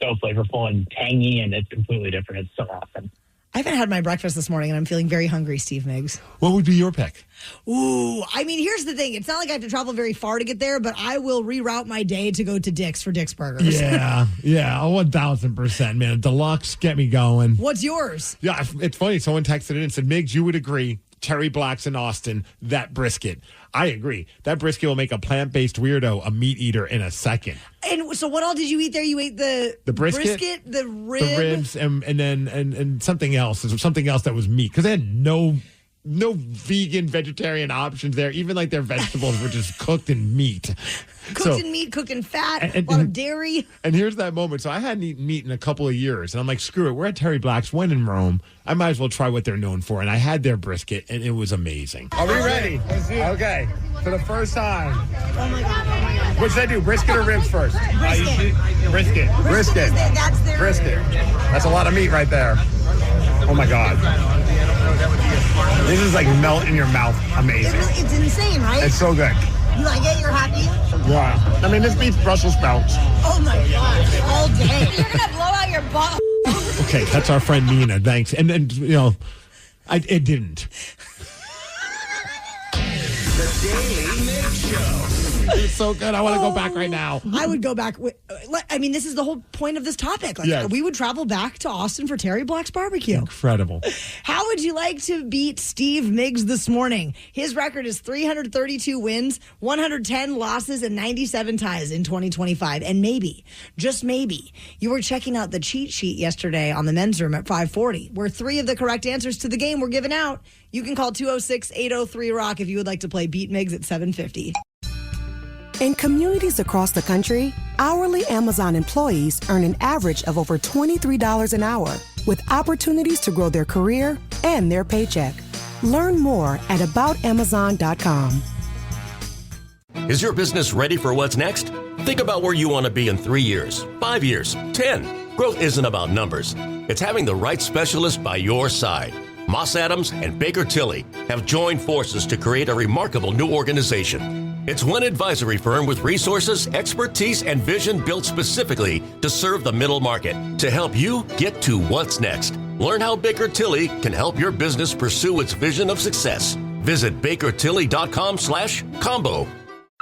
so flavorful and tangy, and it's completely different. It's so awesome. I haven't had my breakfast this morning, and I'm feeling very hungry, Steve Migs. What would be your pick? Ooh, I mean, here's the thing. It's not like I have to travel very far to get there, but I will reroute my day to go to Dick's for Dick's Burgers. Yeah, 1,000%, man. Deluxe, get me going. What's yours? Yeah, it's funny. Someone texted in and said, Migs, you would agree. Terry Black's in Austin, that brisket. I agree. That brisket will make a plant-based weirdo a meat eater in a second. And so what all did you eat there? You ate the brisket, the ribs, and then something else. Something else that was meat. Because they had no vegan, vegetarian options there. Even like their vegetables were just cooked in meat. Cooked in meat, cooked in fat, a lot of dairy. And here's that moment. So I hadn't eaten meat in a couple of years. And I'm like, screw it. We're at Terry Black's. When in Rome, I might as well try what they're known for. And I had their brisket, and it was amazing. Are we ready? Okay. For the first time. Oh, my God. What should I do? Brisket or ribs first? Brisket. Brisket. That's their Brisket. That's a lot of meat right there. Oh, my God. This is like melt in your mouth. Amazing. It's insane, right? It's so good. You like it? You're happy? Yeah. I mean, this beats Brussels sprouts. Oh my gosh, all day. You're gonna blow out your butt. Okay, that's our friend Nina. Thanks. And then, it didn't. The Daly Migs Show. It's so good. I want to go back right now. I would go back. This is the whole point of this topic. Yes. We would travel back to Austin for Terry Black's barbecue. Incredible. How would you like to beat Steve Migs this morning? His record is 332 wins, 110 losses, and 97 ties in 2025. And maybe, just maybe, you were checking out the cheat sheet yesterday on the men's room at 540, where 3 of the correct answers to the game were given out. You can call 206-803-ROCK if you would like to play Beat Migs at 750. In communities across the country, hourly Amazon employees earn an average of over $23 an hour, with opportunities to grow their career and their paycheck. Learn more at aboutamazon.com. Is your business ready for what's next? Think about where you want to be in 3 years, 5 years, 10. Growth isn't about numbers. It's having the right specialist by your side. Moss Adams and Baker Tilly have joined forces to create a remarkable new organization. It's one advisory firm with resources, expertise, and vision built specifically to serve the middle market to help you get to what's next. Learn how Baker Tilly can help your business pursue its vision of success. Visit bakertilly.com/combo.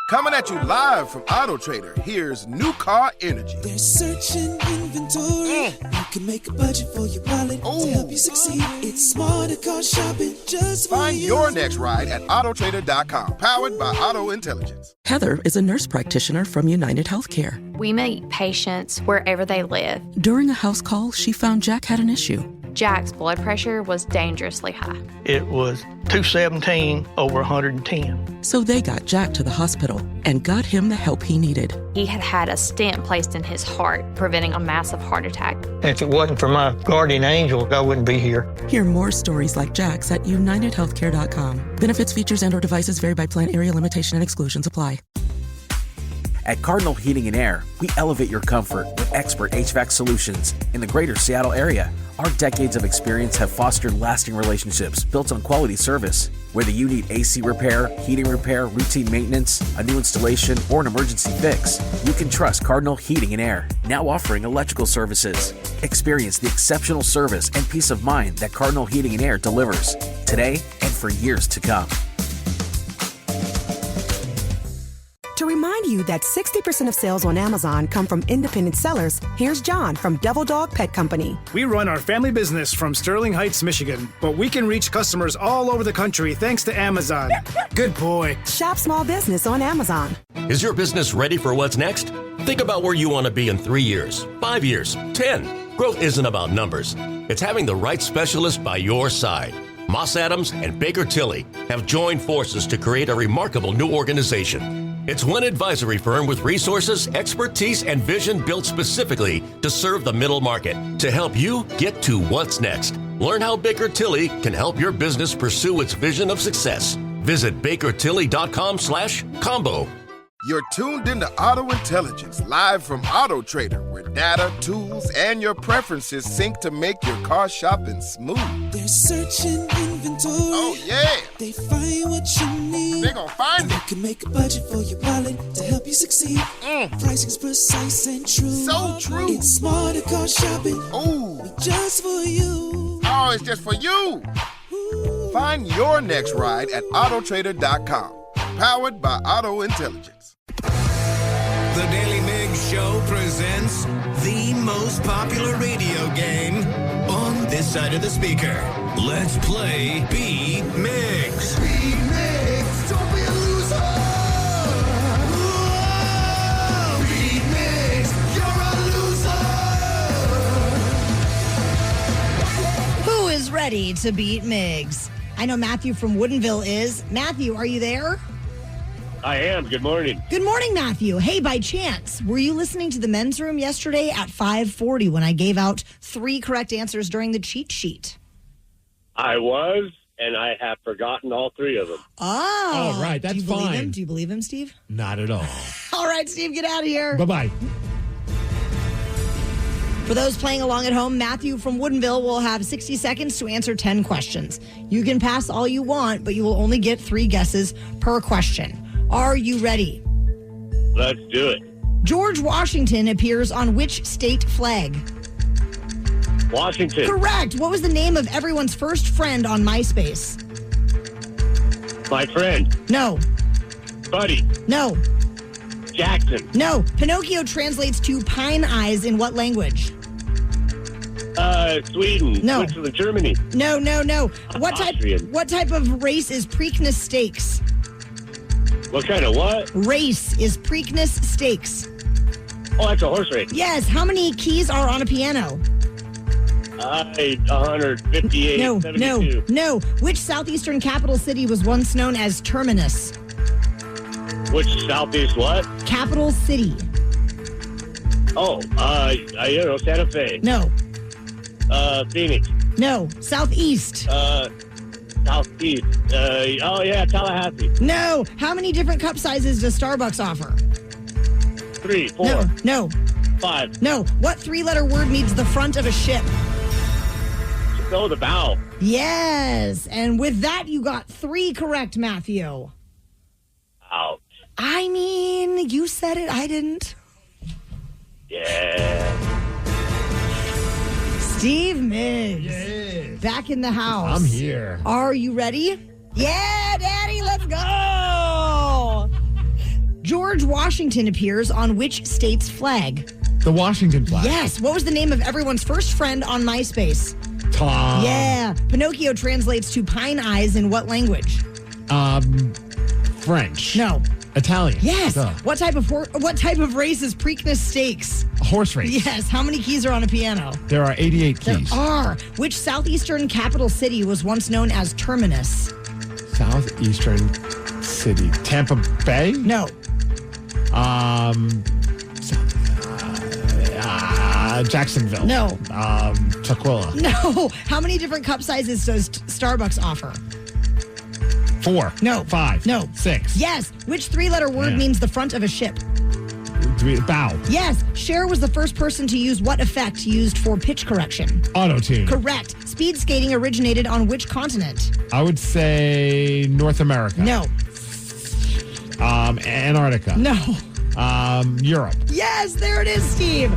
Coming at you live from Auto Trader, here's New Car Energy. They're searching inventory. You can make a budget for your wallet to help you succeed. It's smarter car shopping just for Find you. your next ride at autotrader.com, powered by Auto Intelligence. Heather is a nurse practitioner from United Healthcare. We meet patients wherever they live. During a house call, she found Jack had an issue. Jack's blood pressure was dangerously high. It was 217 over 110. So they got Jack to the hospital and got him the help he needed. He had had a stent placed in his heart, preventing a massive heart attack. If it wasn't for my guardian angel, I wouldn't be here. Hear more stories like Jack's at unitedhealthcare.com. Benefits, features, and/or devices vary by plan, area, limitation, and exclusions apply. At Cardinal Heating and Air, we elevate your comfort with expert HVAC solutions in the greater Seattle area. Our decades of experience have fostered lasting relationships built on quality service. Whether you need AC repair, heating repair, routine maintenance, a new installation, or an emergency fix, you can trust Cardinal Heating and Air, now offering electrical services. Experience the exceptional service and peace of mind that Cardinal Heating and Air delivers today and for years to come. To remind you that 60% of sales on Amazon come from independent sellers, here's John from Devil Dog Pet Company. We run our family business from Sterling Heights, Michigan, but we can reach customers all over the country thanks to Amazon. Good boy. Shop small business on Amazon. Is your business ready for what's next? Think about where you want to be in 3 years, 5 years, 10. Growth isn't about numbers. It's having the right specialist by your side. Moss Adams and Baker Tilly have joined forces to create a remarkable new organization. It's one advisory firm with resources, expertise, and vision built specifically to serve the middle market to help you get to what's next. Learn how Baker Tilly can help your business pursue its vision of success. Visit bakertilly.com/combo. You're tuned into Auto Intelligence, live from Auto Trader, where data, tools, and your preferences sync to make your car shopping smooth. They're searching inventory. Oh, yeah. They find what you need. They gon' find it. You can make a budget for your wallet to help you succeed. Pricing's precise and true. So true. It's smarter car shopping. Ooh. Just for you. Oh, it's just for you. Find your next ride at autotrader.com, powered by Auto Intelligence. The Daly Migs Show presents the most popular radio game on this side of the speaker. Let's play Beat Migs. Beat Migs, don't be a loser. Whoa! Beat Migs, you're a loser. Who is ready to beat Migs? I know Matthew from Woodinville is. Matthew, are you there? I am. Good morning. Good morning, Matthew. Hey, by chance, were you listening to the men's room yesterday at 540 when I gave out 3 correct answers during the cheat sheet? I was, and I have forgotten all 3 of them. Oh. All right, that's fine. Do you believe him, Steve? Not at all. All right, Steve, get out of here. Bye-bye. For those playing along at home, Matthew from Woodinville will have 60 seconds to answer 10 questions. You can pass all you want, but you will only get 3 guesses per question. Are you ready? Let's do it. George Washington appears on which state flag? Washington. Correct. What was the name of everyone's first friend on MySpace? My friend. No. Buddy. No. Jackson. No. Pinocchio translates to pine eyes in what language? Sweden. No. Switzerland. Germany. No. What Austrian. type of race is Preakness steaks? What kind of what? Race is Preakness steaks. Oh, that's a horse race. Yes. How many keys are on a piano? 158. No. Which southeastern capital city was once known as Terminus? Which southeast what? Capital city. Oh, Santa Fe. No. Phoenix. No. Southeast. Southeast. Tallahassee. No. How many different cup sizes does Starbucks offer? 3, 4. No. 5. No. What three-letter word means the front of a ship? Oh, the bow. Yes. And with that, you got 3 correct, Matthew. Ouch. I mean, you said it. I didn't. Yeah. Steve Migs. Back in the house. I'm here. Are you ready? Yeah, Daddy, let's go. George Washington appears on which state's flag? The Washington flag. Yes. What was the name of everyone's first friend on MySpace? Tom. Yeah. Pinocchio translates to pine eyes in what language? French. No. Italian. Yes. Duh. What type of race is Preakness steaks? A horse race. Yes. How many keys are on a piano? There are 88 keys. There are. Which southeastern capital city was once known as Terminus? Southeastern city. Tampa Bay? No. Jacksonville. No. Tukwila. No. How many different cup sizes does Starbucks offer? 4. No. 5. No. 6. Yes. Which three-letter word means the front of a ship? Bow. Yes. Cher was the first person to use what effect used for pitch correction? Auto-tune. Correct. Speed skating originated on which continent? I would say North America. No. Antarctica. No. Europe. Yes, there it is, Steve.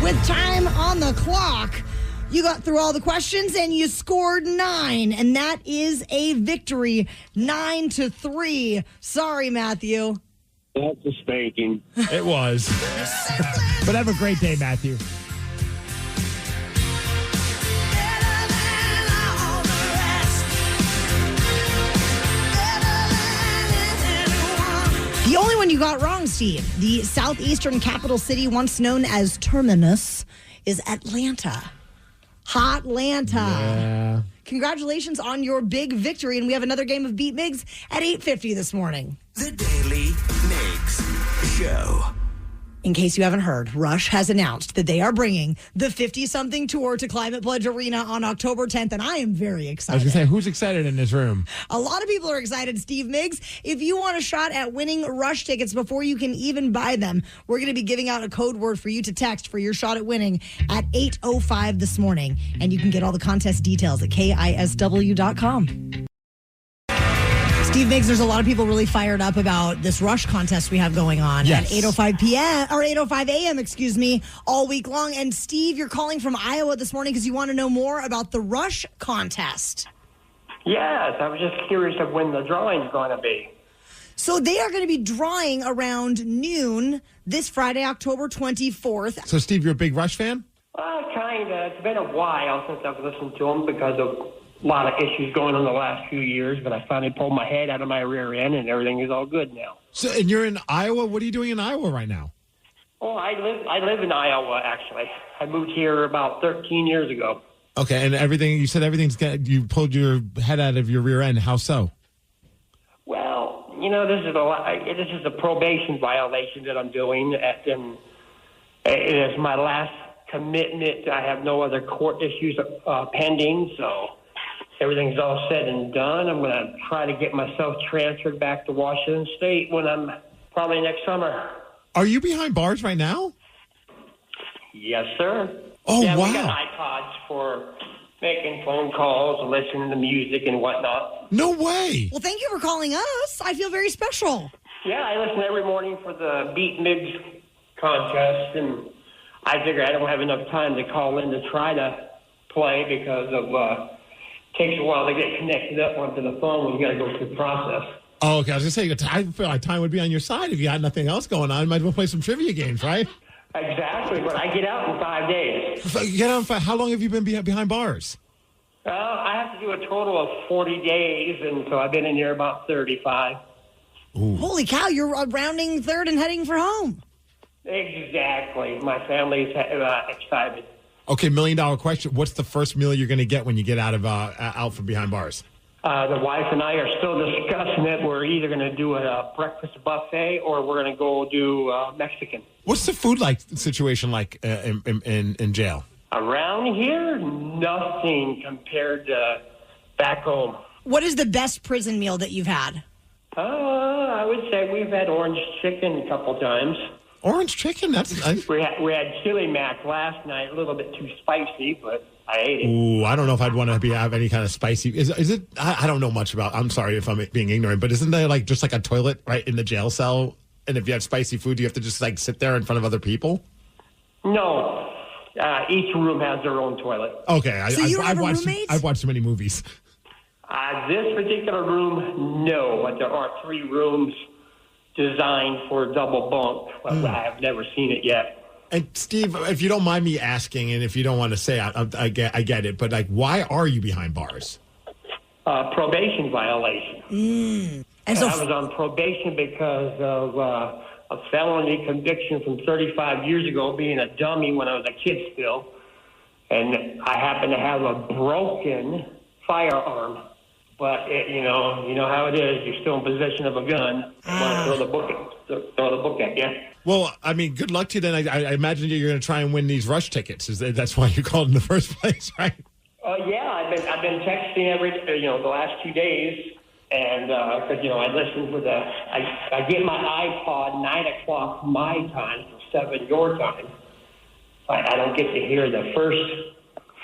With time on the clock, you got through all the questions and you scored 9, and that is a victory, 9-3. Sorry, Matthew. That's a spanking. It was. But have a great day, Matthew. The only one you got wrong, Steve. The southeastern capital city, once known as Terminus, is Atlanta. Hotlanta. Yeah. Congratulations on your big victory, and we have another game of Beat Migs at 8:50 this morning. The Daily Migs Show. In case you haven't heard, Rush has announced that they are bringing the 50-something tour to Climate Pledge Arena on October 10th, and I am very I excited. was going to say, who's excited in this room? A lot of people are excited, Steve Migs. If you want a shot at winning Rush tickets before you can even buy them, we're going to be giving out a code word for you to text for your shot at winning at 8:05 this morning. And you can get all the contest details at KISW.com. Steve Migs, there's a lot of people really fired up about this Rush contest we have going on at 8:05 a.m., all week long. And Steve, you're calling from Iowa this morning because you want to know more about the Rush contest. Yes, I was just curious of when the drawing's going to be. So they are going to be drawing around noon this Friday, October 24th. So, Steve, you're a big Rush fan? Kind of. It's been a while since I've listened to them because of a lot of issues going on the last few years, but I finally pulled my head out of my rear end, and everything is all good now. So, and you're in Iowa? What are you doing in Iowa right now? Oh, I live in Iowa, actually. I moved here about 13 years ago. Okay, and everything, you said everything's good. You pulled your head out of your rear end. How so? Well, this is a probation violation that I'm doing, and it is my last commitment. I have no other court issues pending, so everything's all said and done. I'm going to try to get myself transferred back to Washington State when I'm probably next summer. Are you behind bars right now? Yes, sir. Oh, yeah, wow. We got iPods for making phone calls and listening to music and whatnot. No way. Well, thank you for calling us. I feel very special. Yeah, I listen every morning for the Beat Migs contest, and I figure I don't have enough time to call in to try to play because of takes a while to get connected up onto the phone when you got to go through the process. Oh, okay. I was going to say, I feel like time would be on your side if you had nothing else going on. You might as well play some trivia games, right? Exactly, but I get out in 5 days. So you get out in 5. How long have you been behind bars? I have to do a total of 40 days, and so I've been in here about 35. Ooh. Holy cow, you're rounding third and heading for home. Exactly. My family's excited. Okay, $1 million question. What's the first meal you're going to get when you get out from behind bars? The wife and I are still discussing it. We're either going to do a breakfast buffet or we're going to go do Mexican. What's the food situation like in jail? Around here, nothing compared to back home. What is the best prison meal that you've had? I would say we've had orange chicken a couple times. Orange chicken? That's nice. We had chili mac last night, a little bit too spicy, but I ate it. Ooh, I don't know if I'd want to have any kind of spicy. Is it? I don't know much about. I'm sorry if I'm being ignorant, but isn't there just like a toilet right in the jail cell? And if you have spicy food, do you have to just sit there in front of other people? No, each room has their own toilet. Okay, so you don't have a roommate? I've watched too many movies. This particular room, no, but there are 3 rooms designed for double bunk, but I have never seen it yet. And Steve, if you don't mind me asking, and if you don't want to say, I get it, but why are you behind bars? Probation violation. And so I was on probation because of a felony conviction from 35 years ago, being a dummy when I was a kid still, and I happen to have a broken firearm. But you know how it is. You're still in possession of a gun. Want to throw the book at you. Well, I mean, good luck to you then. I imagine you're going to try and win these Rush tickets. That's why you called in the first place, right? Yeah, I've been texting the last 2 days, and because I listen for I get my iPod 9:00 my time, 7 your time. I don't get to hear the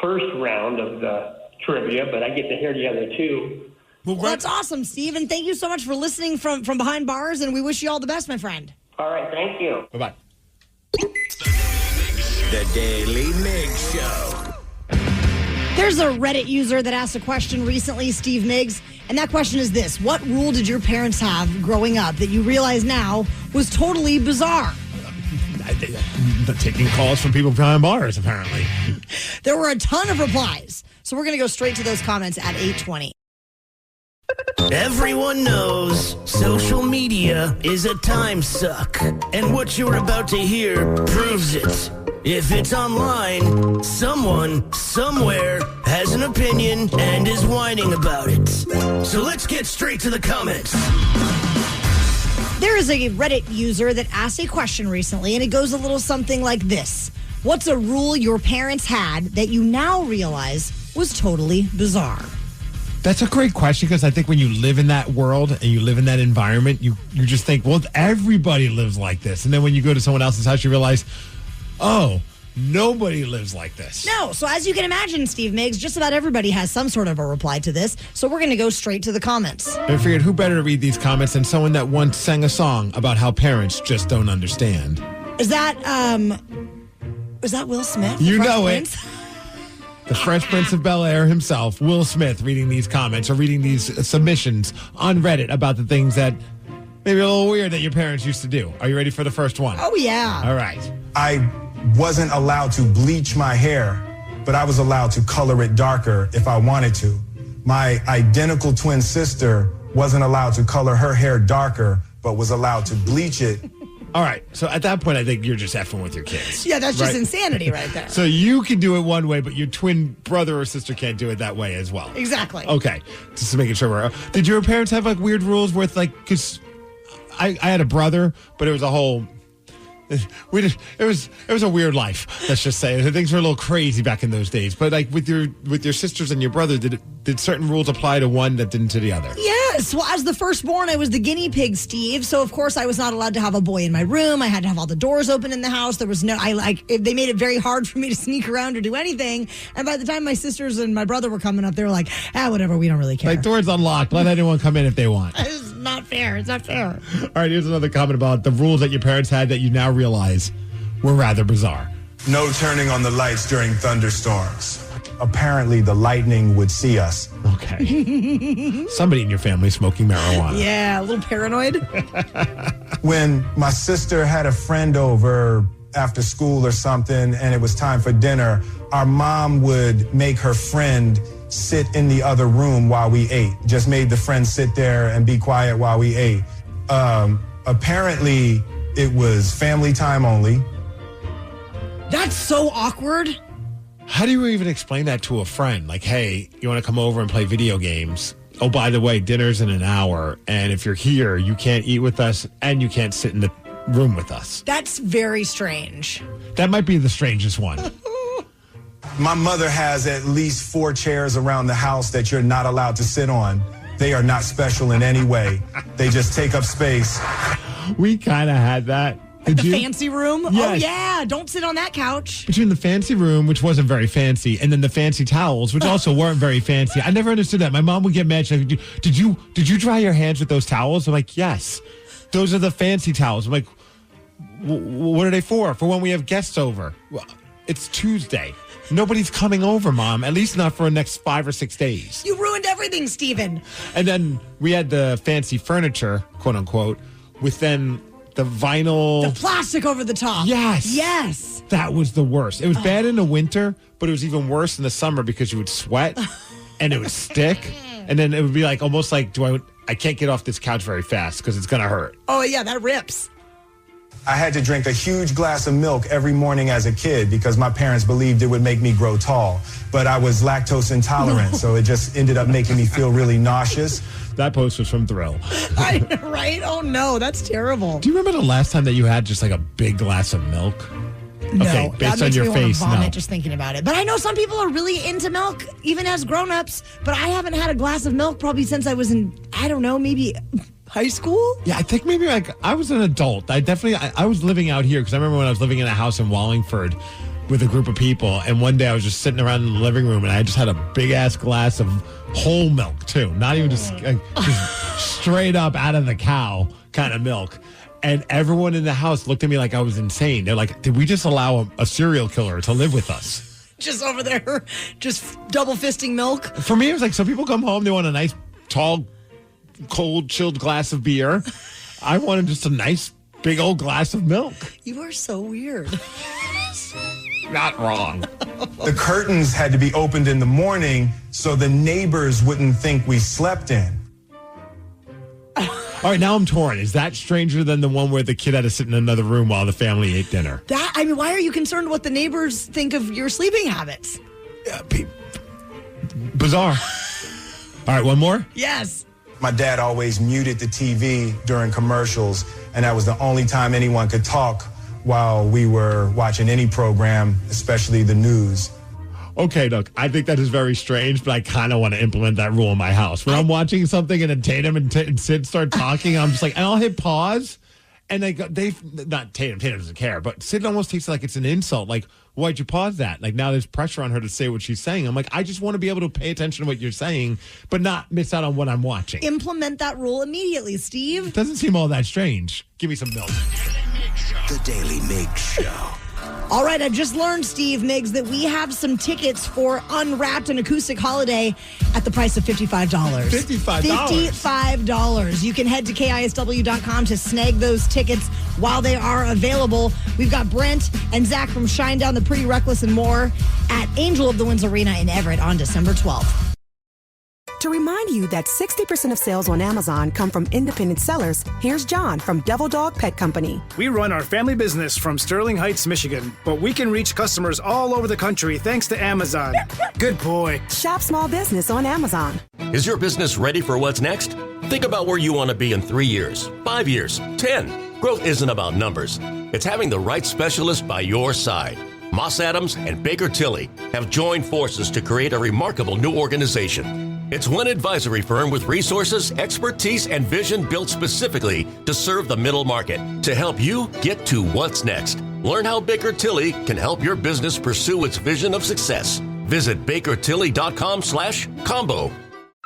first round of the trivia, but I get to hear the other 2. Well, that's awesome, Steve, and thank you so much for listening from behind bars, and we wish you all the best, my friend. All right, thank you. Bye-bye. The Daily Migs Show. There's a Reddit user that asked a question recently, Steve Migs, and that question is this. What rule did your parents have growing up that you realize now was totally bizarre? Taking calls from people behind bars, apparently. There were a ton of replies, so we're going to go straight to those comments at 8:20. Everyone knows social media is a time suck, and what you're about to hear proves it. If it's online, someone, somewhere, has an opinion and is whining about it. So let's get straight to the comments. There is a Reddit user that asked a question recently, and it goes a little something like this. What's a rule your parents had that you now realize was totally bizarre? That's a great question, because I think when you live in that world and you live in that environment, you just think, well, everybody lives like this. And then when you go to someone else's house, you realize, oh, nobody lives like this. No. So as you can imagine, Steve Migs, just about everybody has some sort of a reply to this. So we're going to go straight to the comments. I figured who better to read these comments than someone that once sang a song about how parents just don't understand. Is that Will Smith? You know it. The Fresh Prince of Bel-Air himself, Will Smith, reading these comments or reading these submissions on Reddit about the things that maybe a little weird that your parents used to do. Are you ready for the first one? Oh, yeah. All right. I wasn't allowed to bleach my hair, but I was allowed to color it darker if I wanted to. My identical twin sister wasn't allowed to color her hair darker, but was allowed to bleach it. All right. So at that point, I think you're just effing with your kids. Yeah, that's just insanity right there. So you can do it one way, but your twin brother or sister can't do it that way as well. Exactly. Okay. Just making sure we're... Did your parents have weird rules with because I had a brother, but it was a whole... It was a weird life, let's just say. Things were a little crazy back in those days. But with your sisters and your brother, did certain rules apply to one that didn't to the other? Yes. Well, as the firstborn, I was the guinea pig, Steve. So of course I was not allowed to have a boy in my room. I had to have all the doors open in the house. There was no they made it very hard for me to sneak around or do anything. And by the time my sisters and my brother were coming up, they were like, whatever, we don't really care. Doors unlocked. Let anyone come in if they want. not fair. It's not fair. All right, here's another comment about the rules that your parents had that you now realize were rather bizarre. No turning on the lights during thunderstorms. Apparently, the lightning would see us. Okay. Somebody in your family smoking marijuana. Yeah, a little paranoid. When my sister had a friend over after school or something and it was time for dinner, our mom would make her friend sit in the other room while we ate. Just made the friend sit there and be quiet while we ate. Apparently, it was family time only. That's so awkward. How do you even explain that to a friend? Like, hey, you want to come over and play video games? Oh, by the way, dinner's in an hour. And if you're here, you can't eat with us and you can't sit in the room with us. That's very strange. That might be the strangest one. My mother has at least 4 chairs around the house that you're not allowed to sit on. They are not special in any way. They just take up space. We kind of had that. Like the fancy room? Yes. Oh, yeah. Don't sit on that couch. Between the fancy room, which wasn't very fancy, and then the fancy towels, which also weren't very fancy. I never understood that. My mom would get mad. She's like, did you dry your hands with those towels? I'm like, yes. Those are the fancy towels. I'm like, what are they for? For when we have guests over. Well, it's Tuesday. Nobody's coming over, Mom. At least not for the next 5 or 6 days. You ruined everything, Steven. And then we had the fancy furniture, quote unquote, with then the vinyl. The plastic over the top. Yes. Yes. That was the worst. It was bad in the winter, but it was even worse in the summer because you would sweat and it would stick. And then it would be like almost like, I can't get off this couch very fast because it's going to hurt. Oh, yeah, that rips. I had to drink a huge glass of milk every morning as a kid because my parents believed it would make me grow tall. But I was lactose intolerant, so it just ended up making me feel really nauseous. That post was from Thrill. Right? Oh, no, that's terrible. Do you remember the last time that you had just like a big glass of milk? No, okay, based that on makes your me face, want to vomit no. just thinking about it. But I know some people are really into milk, even as grown-ups. But I haven't had a glass of milk probably since I was in, I don't know, maybe high school? Yeah, I think maybe like I was an adult. I was living out here because I remember when I was living in a house in Wallingford with a group of people. And one day I was just sitting around in the living room and I just had a big-ass glass of whole milk, too. Not even just straight up out of the cow kind of milk. And everyone in the house looked at me like I was insane. They're like, did we just allow a serial killer to live with us? Just over there, just double fisting milk. For me, it was like, so people come home, they want a nice, tall, cold, chilled glass of beer. I wanted just a nice, big old glass of milk. You are so weird. Not wrong. The curtains had to be opened in the morning so the neighbors wouldn't think we slept in. All right, now I'm torn. Is that stranger than the one where the kid had to sit in another room while the family ate dinner? Why are you concerned what the neighbors think of your sleeping habits? Bizarre. All right, one more? Yes. My dad always muted the TV during commercials, and that was the only time anyone could talk while we were watching any program, especially the news. Okay, look, I think that is very strange, but I kind of want to implement that rule in my house. When I'm watching something and then Tatum and Sid start talking, I'm just like, and I'll hit pause, and not Tatum doesn't care, but Sid almost takes it like it's an insult. Like, why'd you pause that? Like, now there's pressure on her to say what she's saying. I'm like, I just want to be able to pay attention to what you're saying, but not miss out on what I'm watching. Implement that rule immediately, Steve. It doesn't seem all that strange. Give me some milk. The Daily Migs Show. All right, I just learned, Steve Migs, that we have some tickets for Unwrapped, an acoustic holiday at the price of $55. $55. You can head to KISW.com to snag those tickets while they are available. We've got Brent and Zach from Shinedown, The Pretty Reckless, and more at Angel of the Winds Arena in Everett on December 12th. To remind you that 60% of sales on Amazon come from independent sellers, here's John from Devil Dog Pet Company. We run our family business from Sterling Heights, Michigan, but we can reach customers all over the country thanks to Amazon. Good boy. Shop small business on Amazon. Is your business ready for what's next? Think about where you want to be in 3 years, 5 years, 10. Growth isn't about numbers. It's having the right specialist by your side. Moss Adams and Baker Tilly have joined forces to create a remarkable new organization. It's one advisory firm with resources, expertise, and vision built specifically to serve the middle market to help you get to what's next. Learn how Baker Tilly can help your business pursue its vision of success. Visit bakertilly.com/combo.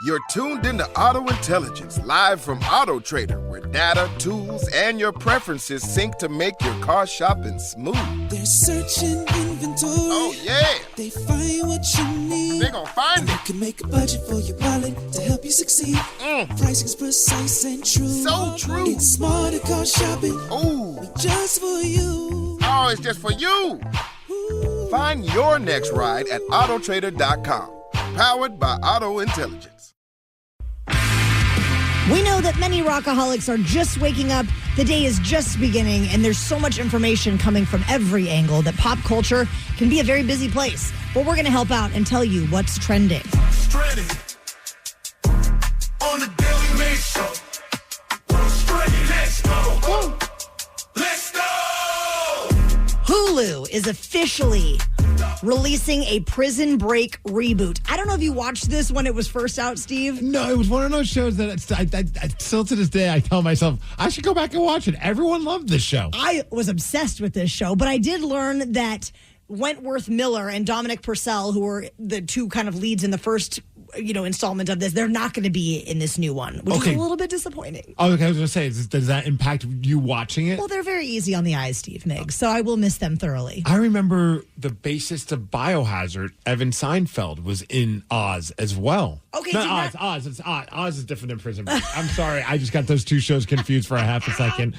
You're tuned into Auto Intelligence, live from Auto Trader, where data, tools, and your preferences sync to make your car shopping smooth. They're searching inventory. Oh, yeah. They find what you need. They gon' find it. You can make a budget for your wallet to help you succeed. Pricing's precise and true. So true. It's smarter car shopping. Ooh. Just for you. Oh, it's just for you. Find your next ride at autotrader.com. Powered by Auto Intelligence. We know that many rockaholics are just waking up. The day is just beginning, and there's so much information coming from every angle that pop culture can be a very busy place. But we're going to help out and tell you what's trending. Trending on the Daly Migs Show. Trending, let's go. Let's go. Hulu is officially releasing a Prison Break reboot. I don't know if you watched this when it was first out, Steve. No, it was one of those shows that I still to this day I tell myself I should go back and watch it. Everyone loved this show. I was obsessed with this show, but I did learn that Wentworth Miller and Dominic Purcell, who were the two kind of leads in the first installment of this, they're not going to be in this new one, which is a little bit disappointing. Oh, okay, I was going to say, does that impact you watching it? Well, they're very easy on the eyes, Steve Migs, so I will miss them thoroughly. I remember the bassist of Biohazard, Evan Seinfeld, was in Oz as well. Okay, not Oz. It's Oz. Oz is different than Prison Break. I'm sorry, I just got those two shows confused for a half a second.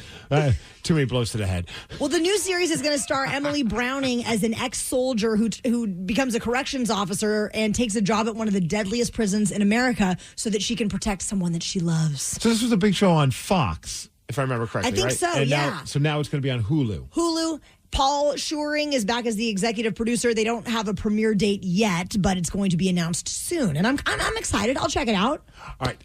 Too many blows to the head. Well, the new series is going to star Emily Browning as an ex-soldier who becomes a corrections officer and takes a job at one of the deadliest prisons in America so that she can protect someone that she loves. So this was a big show on Fox, if I remember correctly, I think right? so, and yeah. Now it's going to be on Hulu. Hulu. Paul Schuring is back as the executive producer. They don't have a premiere date yet, but it's going to be announced soon. And I'm excited. I'll check it out. All right.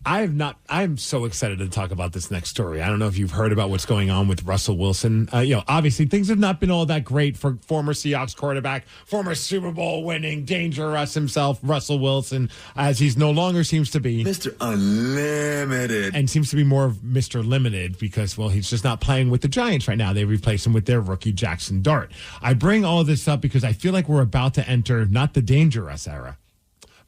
I'm so excited to talk about this next story. I don't know if you've heard about what's going on with Russell Wilson. Obviously things have not been all that great for former Seahawks quarterback, former Super Bowl winning Danger Russ himself, Russell Wilson, as he's no longer seems to be Mr. Unlimited. And seems to be more of Mr. Limited because, well, he's just not playing with the Giants right now. They replaced him with their rookie Jackson Dart. I bring all this up because I feel like we're about to enter not the Danger Russ era,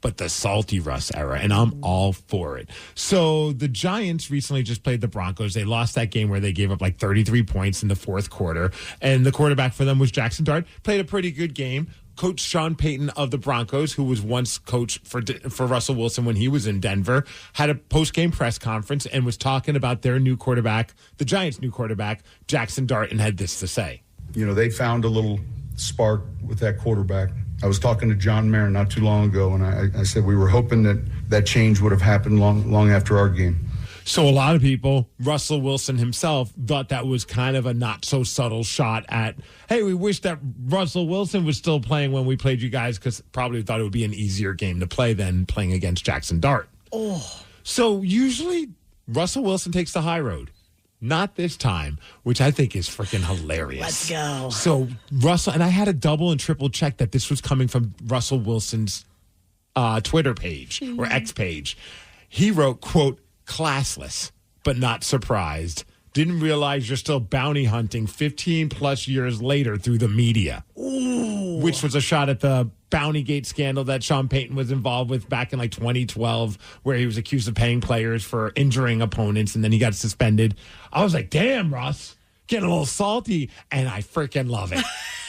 but the Salty Russ era, and I'm all for it. So the Giants recently just played the Broncos. They lost that game where they gave up like 33 points in the fourth quarter, and the quarterback for them was Jackson Dart. Played a pretty good game. Coach Sean Payton of the Broncos, who was once coach for Russell Wilson when he was in Denver, had a post-game press conference and was talking about their new quarterback, the Giants' new quarterback, Jackson Dart, and had this to say. They found a little spark with that quarterback. I was talking to John Mayer not too long ago, and I said we were hoping that change would have happened long after our game. So a lot of people, Russell Wilson himself, thought that was kind of a not-so-subtle shot at, hey, we wish that Russell Wilson was still playing when we played you guys because probably thought it would be an easier game to play than playing against Jackson Dart. Oh. So usually Russell Wilson takes the high road. Not this time, which I think is freaking hilarious. Let's go. So Russell, and I had to double and triple check that this was coming from Russell Wilson's Twitter page or X page. He wrote, quote, classless, but not surprised. Didn't realize you're still bounty hunting 15 plus years later through the media. Ooh. Which was a shot at the Bountygate scandal that Sean Payton was involved with back in like 2012, where he was accused of paying players for injuring opponents, and then he got suspended. I was like, damn, Russ, getting a little salty, and I freaking love it.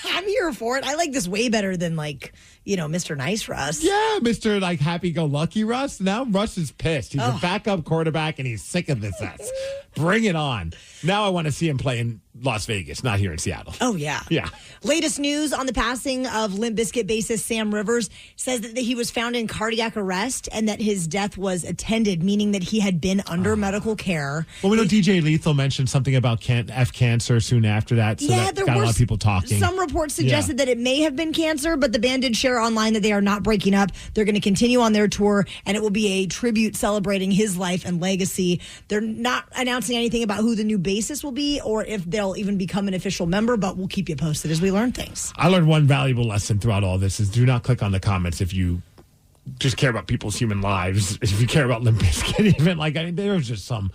I'm here for it. I like this way better than Mr. Nice Russ. Yeah, Mr. Happy-go-lucky Russ. Now Russ is pissed. He's a backup quarterback, and he's sick of this mess. Bring it on. Now I want to see him play in Las Vegas, not here in Seattle. Oh, yeah. Yeah. Latest news on the passing of Limp Bizkit bassist Sam Rivers says that he was found in cardiac arrest and that his death was attended, meaning that he had been under medical care. Well, we know DJ Lethal mentioned something about cancer soon after that, so that got a lot of people talking. Some reports suggested that it may have been cancer, but the band did share online that they are not breaking up. They're going to continue on their tour, and it will be a tribute celebrating his life and legacy. They're not announcing anything about who the new bassist will be or if they'll even become an official member, but we'll keep you posted as we learn things. I learned one valuable lesson throughout all this is do not click on the comments if you just care about people's human lives. If you care about Limp Bizkit, even there was just some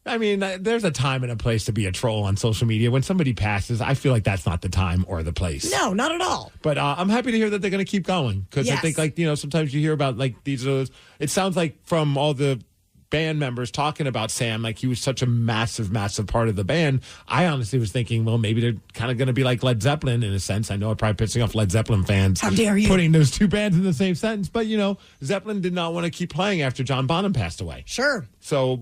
I mean, there's a time and a place to be a troll on social media. When somebody passes, I feel like that's not the time or the place. No, not at all. But I'm happy to hear that they're going to keep going because I think, sometimes you hear about these. It sounds like from all the band members talking about Sam, like he was such a massive, massive part of the band. I honestly was thinking, well, maybe they're kind of going to be like Led Zeppelin in a sense. I know I'm probably pissing off Led Zeppelin fans. How dare you? Putting those two bands in the same sentence. But, Zeppelin did not want to keep playing after John Bonham passed away. Sure. So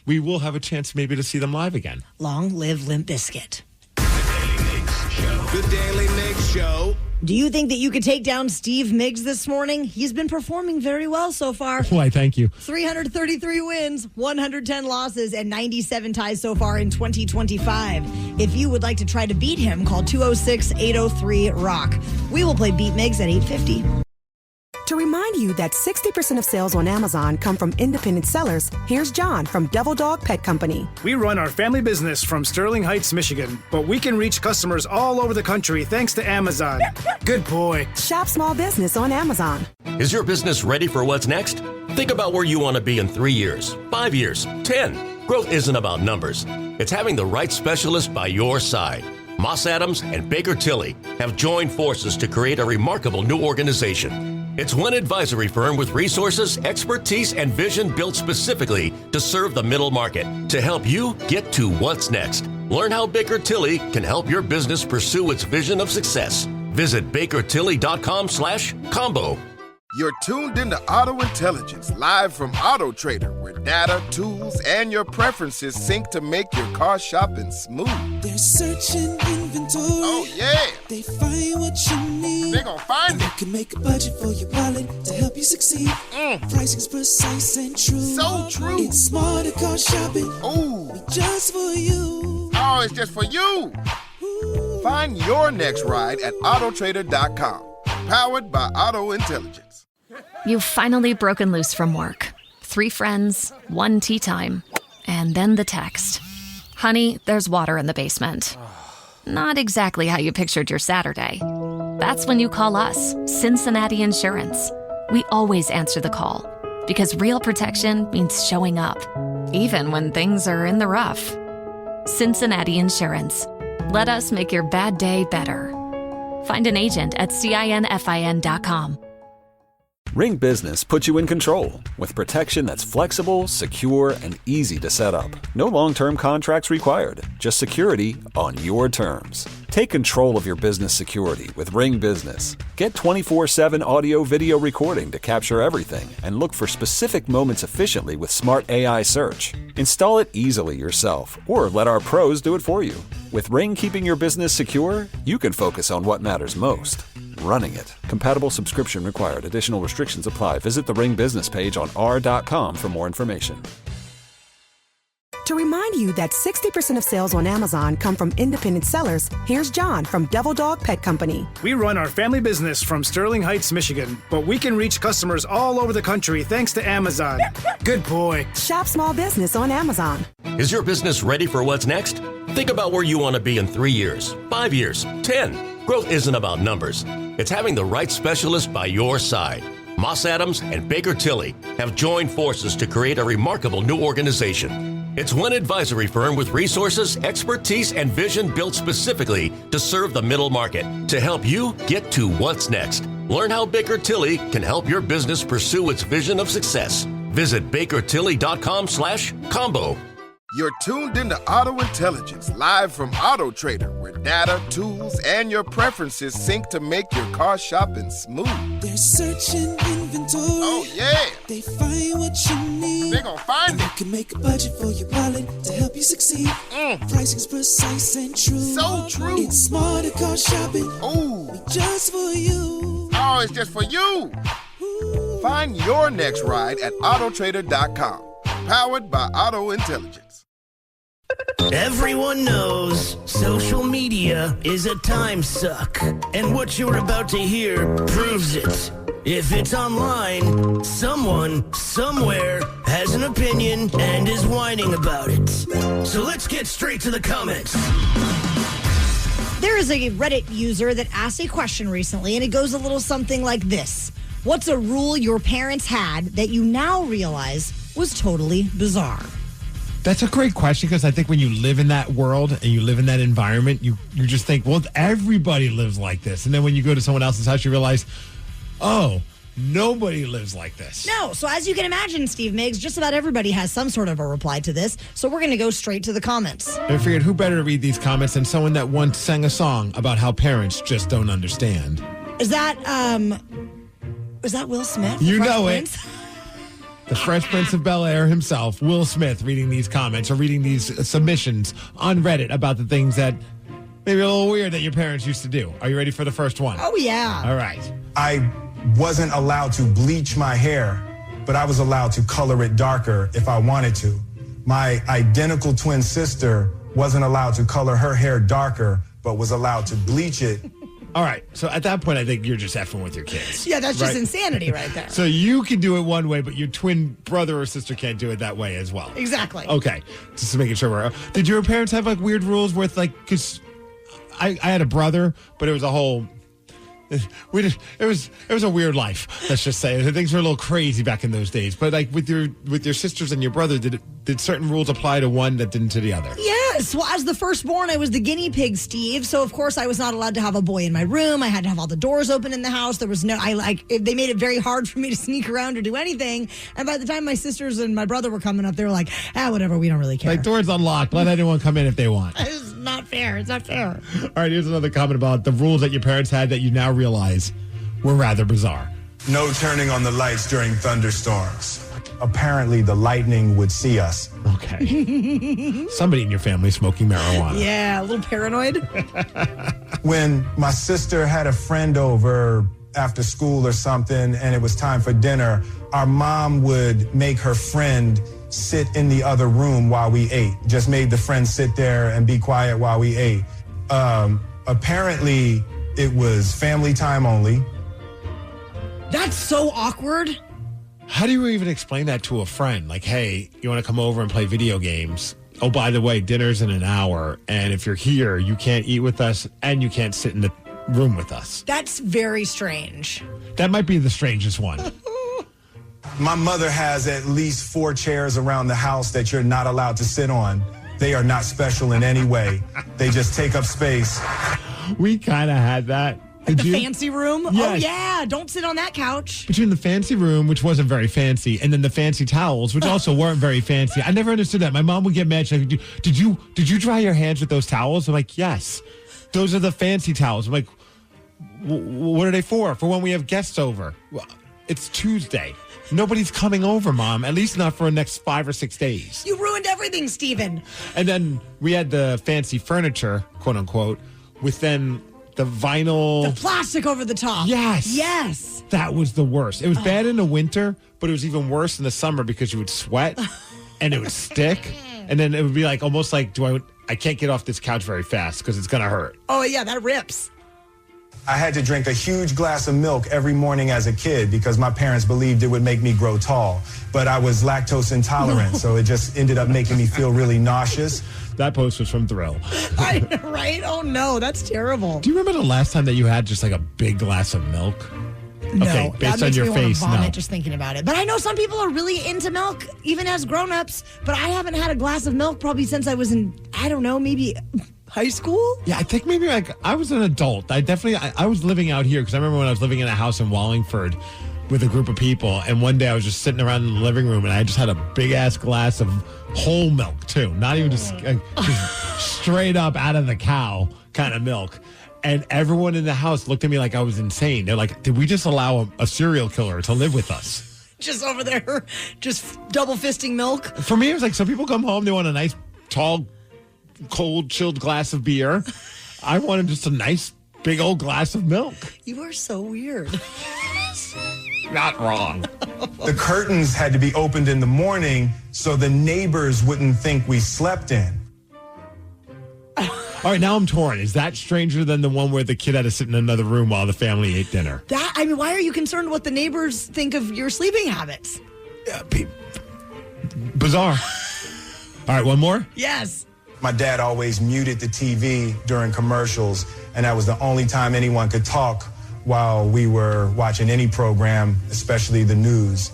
we will have a chance maybe to see them live again. Long live Limp Bizkit. The Daily Migs Show. Do you think that you could take down Steve Migs this morning? He's been performing very well so far. Why, thank you. 333 wins, 110 losses, and 97 ties so far in 2025. If you would like to try to beat him, call 206-803-ROCK. We will play Beat Migs at 8:50. To remind you that 60% of sales on Amazon come from independent sellers, here's John from Devil Dog Pet Company. We run our family business from Sterling Heights, Michigan, but we can reach customers all over the country thanks to Amazon. Good boy. Shop small business on Amazon. Is your business ready for what's next? Think about where you want to be in 3 years, 5 years, 10. Growth isn't about numbers. It's having the right specialist by your side. Moss Adams and Baker Tilly have joined forces to create a remarkable new organization. It's one advisory firm with resources, expertise, and vision built specifically to serve the middle market to help you get to what's next. Learn how Baker Tilly can help your business pursue its vision of success. Visit bakertilly.com/combo. You're tuned into Auto Intelligence, live from Auto Trader, where data, tools, and your preferences sync to make your car shopping smooth. They're searching inventory. Oh, yeah. They find what you need. They gon' find it. You can make a budget for your wallet to help you succeed. Pricing's precise and true. So true. It's smarter car shopping. Ooh. Just for you. Oh, it's just for you. Ooh. Find your next ride at autotrader.com. Powered by Auto Intelligence. You've finally broken loose from work. 3 friends, 1 tea time, and then the text. Honey, there's water in the basement. Not exactly how you pictured your Saturday. That's when you call us, Cincinnati Insurance. We always answer the call because real protection means showing up, even when things are in the rough. Cincinnati Insurance. Let us make your bad day better. Find an agent at CINFIN.com. Ring Business puts you in control with protection that's flexible, secure, and easy to set up. No long-term contracts required, just security on your terms. Take control of your business security with Ring Business. Get 24/7 audio-video recording to capture everything and look for specific moments efficiently with smart AI search. Install it easily yourself or let our pros do it for you. With Ring keeping your business secure, you can focus on what matters most. Running it. Compatible subscription required. Additional restrictions apply. Visit the Ring business page on r.com for more information. To remind you that 60% of sales on Amazon come from independent sellers, here's John from Devil Dog Pet Company. We run our family business from Sterling Heights, Michigan, but we can reach customers all over the country thanks to Amazon. Good boy. Shop small business on Amazon. Is your business ready for what's next? Think about where you want to be in 3 years, 5 years, 10. Growth isn't about numbers. It's having the right specialist by your side. Moss Adams and Baker Tilly have joined forces to create a remarkable new organization. It's one advisory firm with resources, expertise, and vision built specifically to serve the middle market to help you get to what's next. Learn how Baker Tilly can help your business pursue its vision of success. Visit bakertilly.com/combo. You're tuned into Auto Intelligence, live from Auto Trader, where data, tools, and your preferences sync to make your car shopping smooth. They're searching inventory. Oh, yeah. They find what you need. They gon' find it. You can make a budget for your wallet to help you succeed. Pricing's precise and true. So true. It's smarter car shopping. Ooh. Just for you. Oh, it's just for you. Ooh. Find your next ride at autotrader.com. Powered by Auto Intelligence. Everyone knows social media is a time suck, and what you're about to hear proves it. If it's online, someone, somewhere, has an opinion and is whining about it. So let's get straight to the comments. There is a Reddit user that asked a question recently, and it goes a little something like this. What's a rule your parents had that you now realize was totally bizarre? That's a great question, because I think when you live in that world and you live in that environment, you just think, well, everybody lives like this. And then when you go to someone else's house, you realize, oh, nobody lives like this. No. So as you can imagine, Steve Migs, just about everybody has some sort of a reply to this. So we're going to go straight to the comments. I figured who better to read these comments than someone that once sang a song about how parents just don't understand. Is that Will Smith? You know it. The Fresh Prince of Bel-Air himself, Will Smith, reading these comments or reading these submissions on Reddit about the things that maybe a little weird that your parents used to do. Are you ready for the first one? Oh, yeah. All right. I wasn't allowed to bleach my hair, but I was allowed to color it darker if I wanted to. My identical twin sister wasn't allowed to color her hair darker, but was allowed to bleach it. All right. So at that point, I think you're just effing with your kids. Yeah, that's just insanity right there. So you can do it one way, but your twin brother or sister can't do it that way as well. Exactly. Okay. Just making sure Did your parents have like weird rules with like, because I had a brother, but it was a whole... It was a weird life, let's just say. Things were a little crazy back in those days. But like with your sisters and your brother, did certain rules apply to one that didn't to the other? Yes. Well, as the firstborn, I was the guinea pig, Steve. So of course I was not allowed to have a boy in my room. I had to have all the doors open in the house. There was they made it very hard for me to sneak around or do anything. And by the time my sisters and my brother were coming up, they were like, whatever, we don't really care. Like, doors unlocked. Let anyone come in if they want. It's not fair. It's not fair. All right, here's another comment about the rules that your parents had that you now realize were rather bizarre. No turning on the lights during thunderstorms. Apparently, the lightning would see us. Okay. Somebody in your family smoking marijuana. Yeah, a little paranoid. When my sister had a friend over after school or something and it was time for dinner, our mom would make her friend sit in the other room while we ate. Just made the friend sit there and be quiet while we ate. Apparently, it was family time only. That's so awkward. How do you even explain that to a friend? Like, hey, you want to come over and play video games? Oh, by the way, dinner's in an hour. And if you're here, you can't eat with us and you can't sit in the room with us. That's very strange. That might be the strangest one. My mother has at least 4 chairs around the house that you're not allowed to sit on. They are not special in any way. They just take up space. We kind of had that. The fancy room? Yes. Oh, yeah. Don't sit on that couch. Between the fancy room, which wasn't very fancy, and then the fancy towels, which also weren't very fancy. I never understood that. My mom would get mad. She's like, did you dry your hands with those towels? I'm like, yes. Those are the fancy towels. I'm like, what are they for? For when we have guests over. Well, it's Tuesday. Nobody's coming over, Mom. At least not for the next 5 or 6 days. You ruined everything, Steven. And then we had the fancy furniture, quote unquote, with then the vinyl. The plastic over the top. Yes. Yes. That was the worst. It was bad in the winter, but it was even worse in the summer because you would sweat and it would stick. And then it would be like almost like, I can't get off this couch very fast because it's going to hurt. Oh, yeah, that rips. I had to drink a huge glass of milk every morning as a kid because my parents believed it would make me grow tall. But I was lactose intolerant, so it just ended up making me feel really nauseous. That post was from Thrill. Right? Oh, no, that's terrible. Do you remember the last time that you had just like a big glass of milk? No, okay, based on your face, vomit no. Just thinking about it. But I know some people are really into milk, even as grown-ups. But I haven't had a glass of milk probably since I was in, I don't know, maybe high school? Yeah, I think maybe like I was an adult. I was living out here because I remember when I was living in a house in Wallingford with a group of people, and one day I was just sitting around in the living room and I just had a big ass glass of whole milk too, not even just straight up out of the cow kind of milk. And everyone in the house looked at me like I was insane. They're like, did we just allow a serial killer to live with us? Just over there, just double fisting milk. For me, it was like, some people come home, they want a nice, tall, cold, chilled glass of beer. I wanted just a nice, big old glass of milk. You are so weird. Not wrong. The curtains had to be opened in the morning so the neighbors wouldn't think we slept in. All right, now I'm torn. Is that stranger than the one where the kid had to sit in another room while the family ate dinner? Why are you concerned what the neighbors think of your sleeping habits? Bizarre. All right, one more? Yes. My dad always muted the TV during commercials, and that was the only time anyone could talk while we were watching any program, especially the news.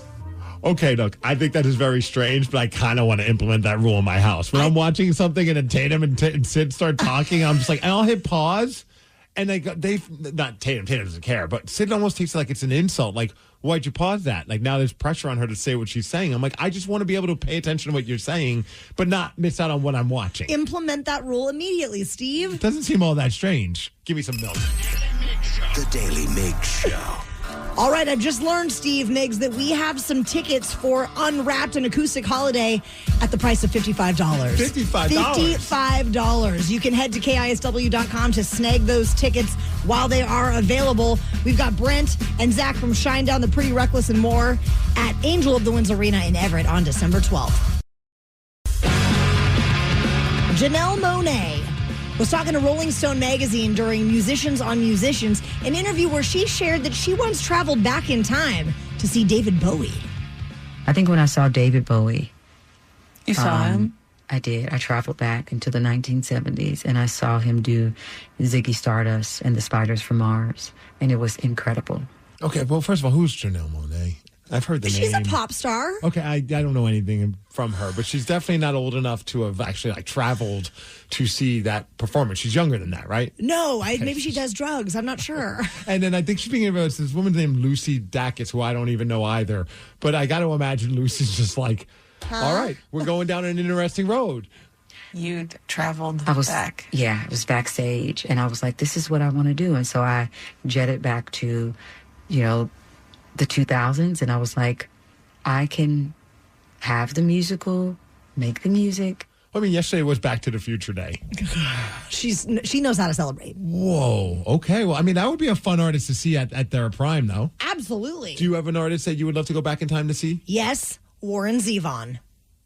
Okay, look, I think that is very strange, but I kind of want to implement that rule in my house. When I'm watching something and then Tatum and Sid start talking, I'm just like, and I'll hit pause. And not Tatum doesn't care, but Sid almost takes it like it's an insult. Like, why'd you pause that? Like, now there's pressure on her to say what she's saying. I'm like, I just want to be able to pay attention to what you're saying, but not miss out on what I'm watching. Implement that rule immediately, Steve. It doesn't seem all that strange. Give me some milk. The Daily Migs Show. All right, I've just learned, Steve Migs, that we have some tickets for Unwrapped, an acoustic holiday at the price of $55. $55. You can head to KISW.com to snag those tickets while they are available. We've got Brent and Zach from Shinedown, The Pretty Reckless, and more at Angel of the Winds Arena in Everett on December 12th. Janelle Monáe was talking to Rolling Stone magazine during Musicians on Musicians, an interview where she shared that she once traveled back in time to see David Bowie. I think when I saw David Bowie. You saw him? I did. I traveled back into the 1970s, and I saw him do Ziggy Stardust and the Spiders from Mars, and it was incredible. Okay, well, first of all, who's Janelle Monáe? I've heard the name. She's a pop star. Okay, I don't know anything from her, but she's definitely not old enough to have actually traveled to see that performance. She's younger than that, right? No, maybe she does drugs. I'm not sure. And then I think she's being about this woman named Lucy Dacus, who I don't even know either. But I got to imagine Lucy's just like, all right, we're going down an interesting road. You traveled back. Yeah, I was backstage, and I was like, this is what I want to do. And so I jetted back to, the 2000s, and I was like, I can have the musical, make the music. I mean, yesterday was Back to the Future Day. She knows how to celebrate. Whoa. Okay. Well, I mean, that would be a fun artist to see at their prime, though. Absolutely. Do you have an artist that you would love to go back in time to see? Yes, Warren Zevon.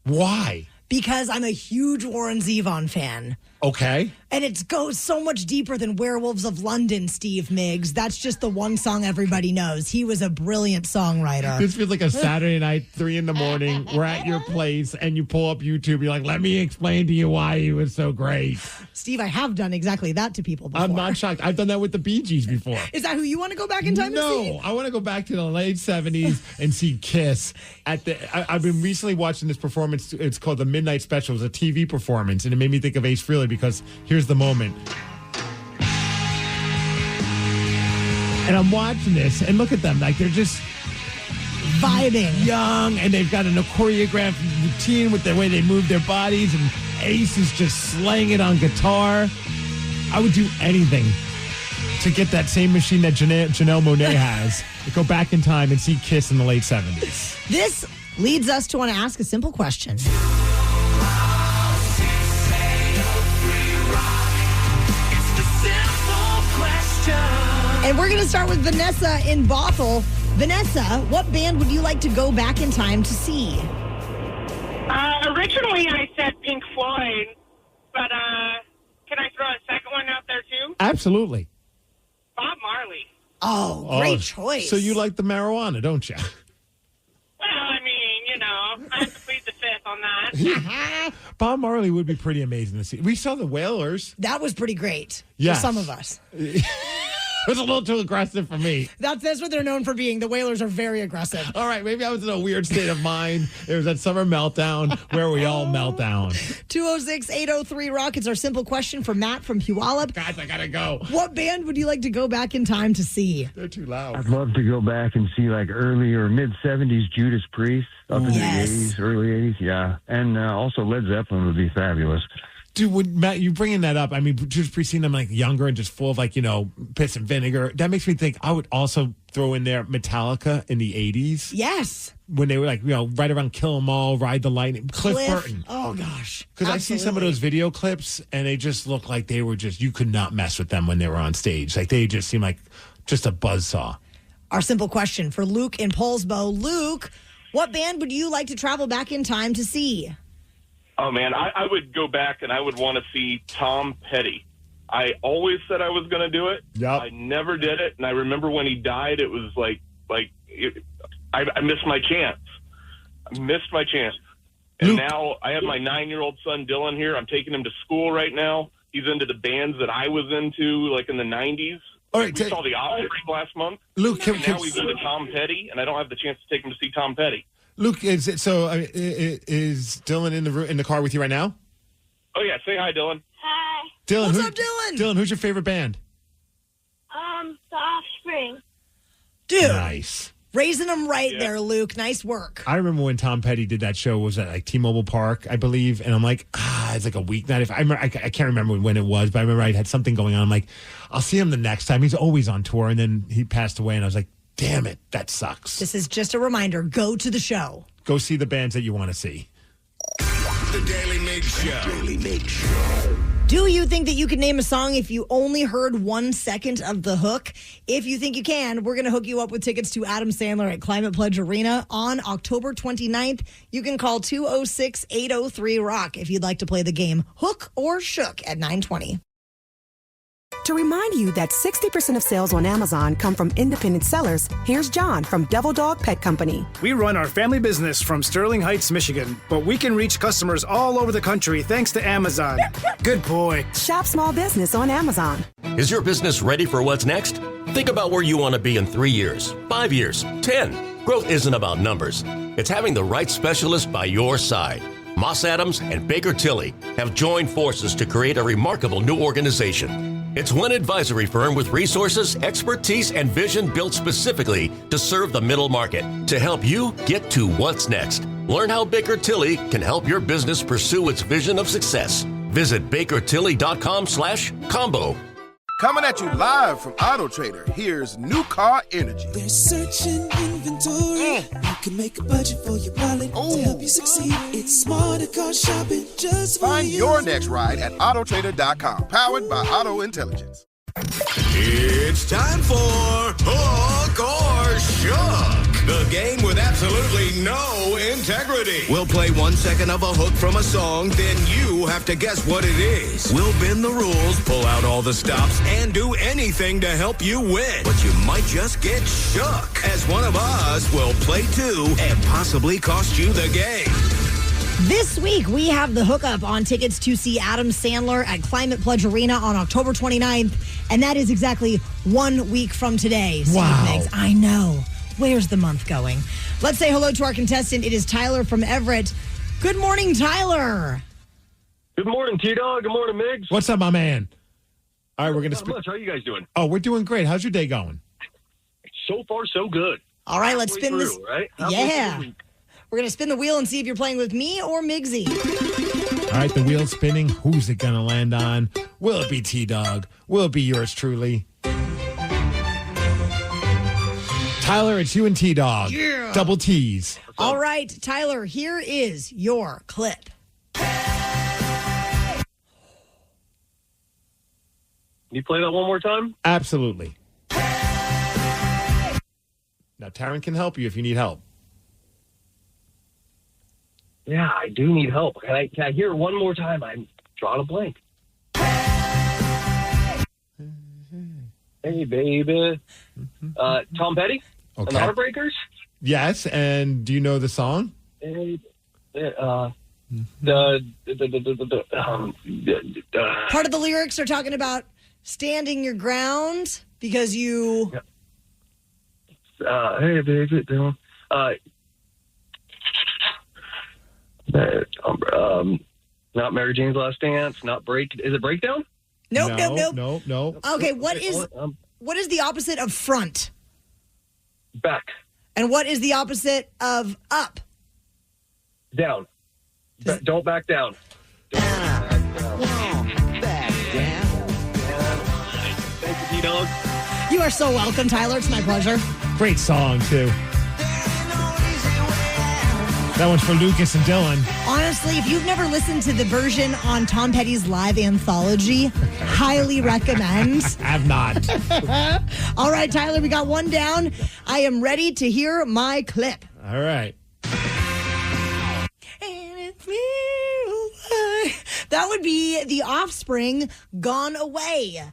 Why? Because I'm a huge Warren Zevon fan. Okay. And it goes so much deeper than Werewolves of London, Steve Migs. That's just the one song everybody knows. He was a brilliant songwriter. This feels like a Saturday night, 3 a.m. We're at your place, and you pull up YouTube. You're like, let me explain to you why he was so great. Steve, I have done exactly that to people before. I'm not shocked. I've done that with the Bee Gees before. Is that who you want to go back in time to see? No, I want to go back to the late 70s and see Kiss. I've been recently watching this performance. It's called The Midnight Special. It was a TV performance, and it made me think of Ace Frehley because here's the moment. And I'm watching this, and look at them. Like, they're just vibing. Young, and they've got a choreographed routine with the way they move their bodies, and Ace is just slaying it on guitar. I would do anything to get that same machine that Janelle Monáe has, to go back in time and see Kiss in the late 70s. This leads us to want to ask a simple question. And we're going to start with Vanessa in Bothell. Vanessa, what band would you like to go back in time to see? Originally, I said Pink Floyd, but can I throw a second one out there, too? Absolutely. Bob Marley. Oh, great choice. So you like the marijuana, don't you? Well, I mean, I have to plead the fifth on that. Bob Marley would be pretty amazing to see. We saw the Wailers. That was pretty great for some of us. It was a little too aggressive for me. That's what they're known for being. The Wailers are very aggressive. All right, maybe I was in a weird state of mind. It was that summer meltdown where we all melt down. 206-803-ROCK. It's our simple question for Matt from Puyallup. Guys, I gotta go. What band would you like to go back in time to see? They're too loud. I'd love to go back and see early or mid-70s Judas Priest up into the 80s, early 80s, yeah. And also Led Zeppelin would be fabulous. Dude, Matt, you bringing that up, I mean, just seeing them younger and just full of piss and vinegar. That makes me think I would also throw in there Metallica in the 80s. Yes. When they were right around Kill 'Em All, Ride the Lightning. Cliff Burton. Oh, gosh. Because I see some of those video clips and they just look like they were you could not mess with them when they were on stage. Like they just seem like just a buzzsaw. Our simple question for Luke in Poulsbo. Luke, what band would you like to travel back in time to see? Oh, man, I would go back and I would want to see Tom Petty. I always said I was going to do it. Yep. I never did it. And I remember when he died, it was I missed my chance. I missed my chance. And now I have my 9-year-old son, Dylan, here. I'm taking him to school right now. He's into the bands that I was into, in the 90s. All right, we saw the Offspring last month. Luke, now he's into Tom Petty, and I don't have the chance to take him to see Tom Petty. Luke, is Dylan in the car with you right now? Oh, yeah. Say hi, Dylan. Hi. Dylan, What's up, Dylan? Dylan, who's your favorite band? The Offspring. Dude. Nice. Raising them right there, Luke. Nice work. I remember when Tom Petty did that show. Was at like T-Mobile Park, I believe, and I'm like, it's like a weeknight. I can't remember when it was, but I remember I had something going on. I'm like, I'll see him the next time. He's always on tour, and then he passed away, and I was like, damn it, that sucks. This is just a reminder. Go to the show. Go see the bands that you want to see. The Daily Migs Show. Daily Migs Show. Do you think that you could name a song if you only heard 1 second of the hook? If you think you can, we're going to hook you up with tickets to Adam Sandler at Climate Pledge Arena on October 29th. You can call 206-803-ROCK if you'd like to play the game Hook or Shook at 9:20. To remind you that 60% of sales on Amazon come from independent sellers, here's John from Devil Dog Pet Company. We run our family business from Sterling Heights, Michigan, but we can reach customers all over the country thanks to Amazon. Good boy. Shop small business on Amazon. Is your business ready for what's next? Think about where you want to be in 3 years, 5 years, 10. Growth isn't about numbers. It's having the right specialist by your side. Moss Adams and Baker Tilly have joined forces to create a remarkable new organization. It's one advisory firm with resources, expertise, and vision built specifically to serve the middle market to help you get to what's next. Learn how Baker Tilly can help your business pursue its vision of success. Visit bakertilly.com/combo. Coming at you live from Auto Trader, here's New Car Energy. There's searching inventory. You can make a budget for your wallet to help you succeed. It's smarter car shopping just for Find you. your next ride at autotrader.com, powered by Auto Intelligence. It's time for Hook or Shook, the game with absolutely no integrity. We'll play 1 second of a hook from a song, then you have to guess what it is. We'll bend the rules, pull out all the stops, and do anything to help you win. But you might just get shook, as one of us will play too and possibly cost you the game. This week, we have the hookup on tickets to see Adam Sandler at Climate Pledge Arena on October 29th, and that is exactly 1 week from today. Wow. Migs, I know. Where's the month going? Let's say hello to our contestant. It is Tyler from Everett. Good morning, Tyler. Good morning, T-Dog. Good morning, Migs. What's up, my man? All right, we're going to Not much. How are you guys doing? Oh, we're doing great. How's your day going? So far, so good. All right, let's spin this. Right? Yeah. We're going to spin the wheel and see if you're playing with me or Migsy. All right, the wheel's spinning. Who's it going to land on? Will it be T-Dog? Will it be yours truly? Tyler, it's you and T-Dog. Yeah. Double T's. All right, Tyler, here is your clip. Can you play that one more time? Absolutely. Now, Taryn can help you if you need help. Yeah, I do need help. Can I hear it one more time? I'm drawing a blank. Hey, baby. Tom Petty? Okay. And the Heartbreakers? Yes, and do you know the song? Part of the lyrics are talking about standing your ground because you... Hey, baby. Not Mary Jane's Last Dance. Not Break. Is it Breakdown? Nope. No. Okay, what is the opposite of front? Back. And what is the opposite of up? Down. Don't back down. Thank you, T-Dog. You are so welcome, Tyler. It's my pleasure. Great song, too. That one's for Lucas and Dylan. Honestly, if you've never listened to the version on Tom Petty's live anthology, highly recommend. I've not. All right, Tyler, we got one down. I am ready to hear my clip. All right. That would be The Offspring, Gone Away.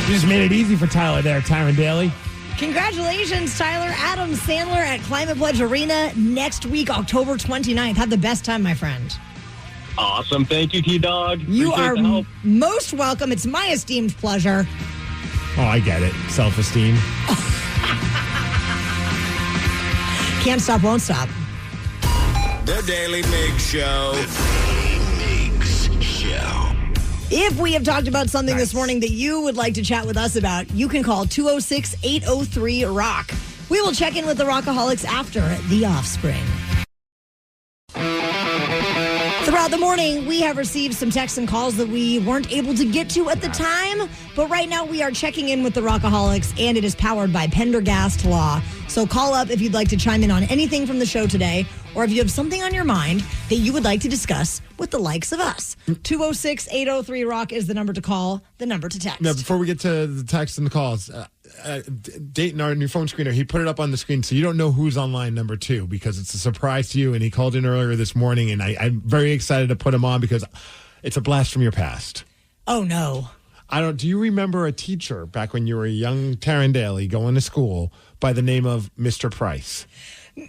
You just made it easy for Tyler there, Tyron Daly. Congratulations, Tyler. Adam Sandler at Climate Pledge Arena next week, October 29th. Have the best time, my friend. Awesome. Thank you, T-Dog. You Appreciate are the help. most welcome. It's my esteemed pleasure. Oh, I get it. Self-esteem. Can't stop, won't stop. The Daily Migs Show. If we have talked about something this morning that you would like to chat with us about, you can call 206-803-ROCK. We will check in with the Rockaholics after The Offspring. Throughout the morning, we have received some texts and calls that we weren't able to get to at the time, but right now we are checking in with the Rockaholics, and it is powered by Pendergast Law. So call up if you'd like to chime in on anything from the show today, or if you have something on your mind that you would like to discuss with the likes of us. 206-803-ROCK is the number to call, the number to text. Now, before we get to the text and the calls, Dayton, our new phone screener, he put it up on the screen so you don't know who's on line number 2 because it's a surprise to you. And he called in earlier this morning, and I'm very excited to put him on because it's a blast from your past. Oh, no. Do you remember a teacher back when you were a young Taryn Daly going to school by the name of Mr. Price?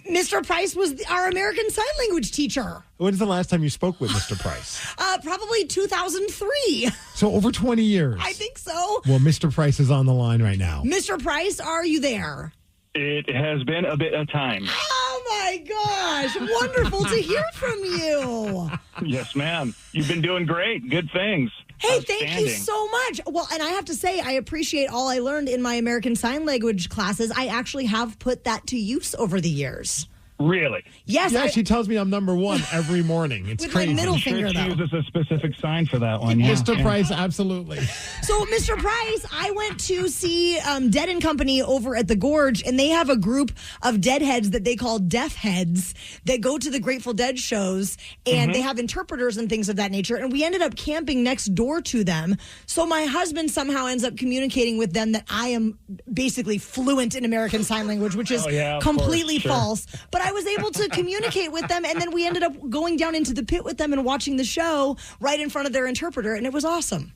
Mr. Price was our American Sign Language teacher. When's the last time you spoke with Mr. Price? Probably 2003. So over 20 years. I think so. Well, Mr. Price is on the line right now. Mr. Price, are you there? It has been a bit of time. Oh, my gosh. Wonderful to hear from you. Yes, ma'am. You've been doing great. Good things. Hey, thank you so much. Well, and I have to say, I appreciate all I learned in my American Sign Language classes. I actually have put that to use over the years. Really? Yes. Yeah, she tells me I'm number 1 every morning. It's with crazy. my middle finger, she though. uses a specific sign for that one. Yeah. Mr. Price, absolutely. So, Mr. Price, I went to see Dead and Company over at the Gorge, and they have a group of deadheads that they call deaf heads that go to the Grateful Dead shows, and they have interpreters and things of that nature. And we ended up camping next door to them. So my husband somehow ends up communicating with them that I am basically fluent in American Sign Language, which is completely false. But I was able to communicate with them, and then we ended up going down into the pit with them and watching the show right in front of their interpreter, and it was awesome.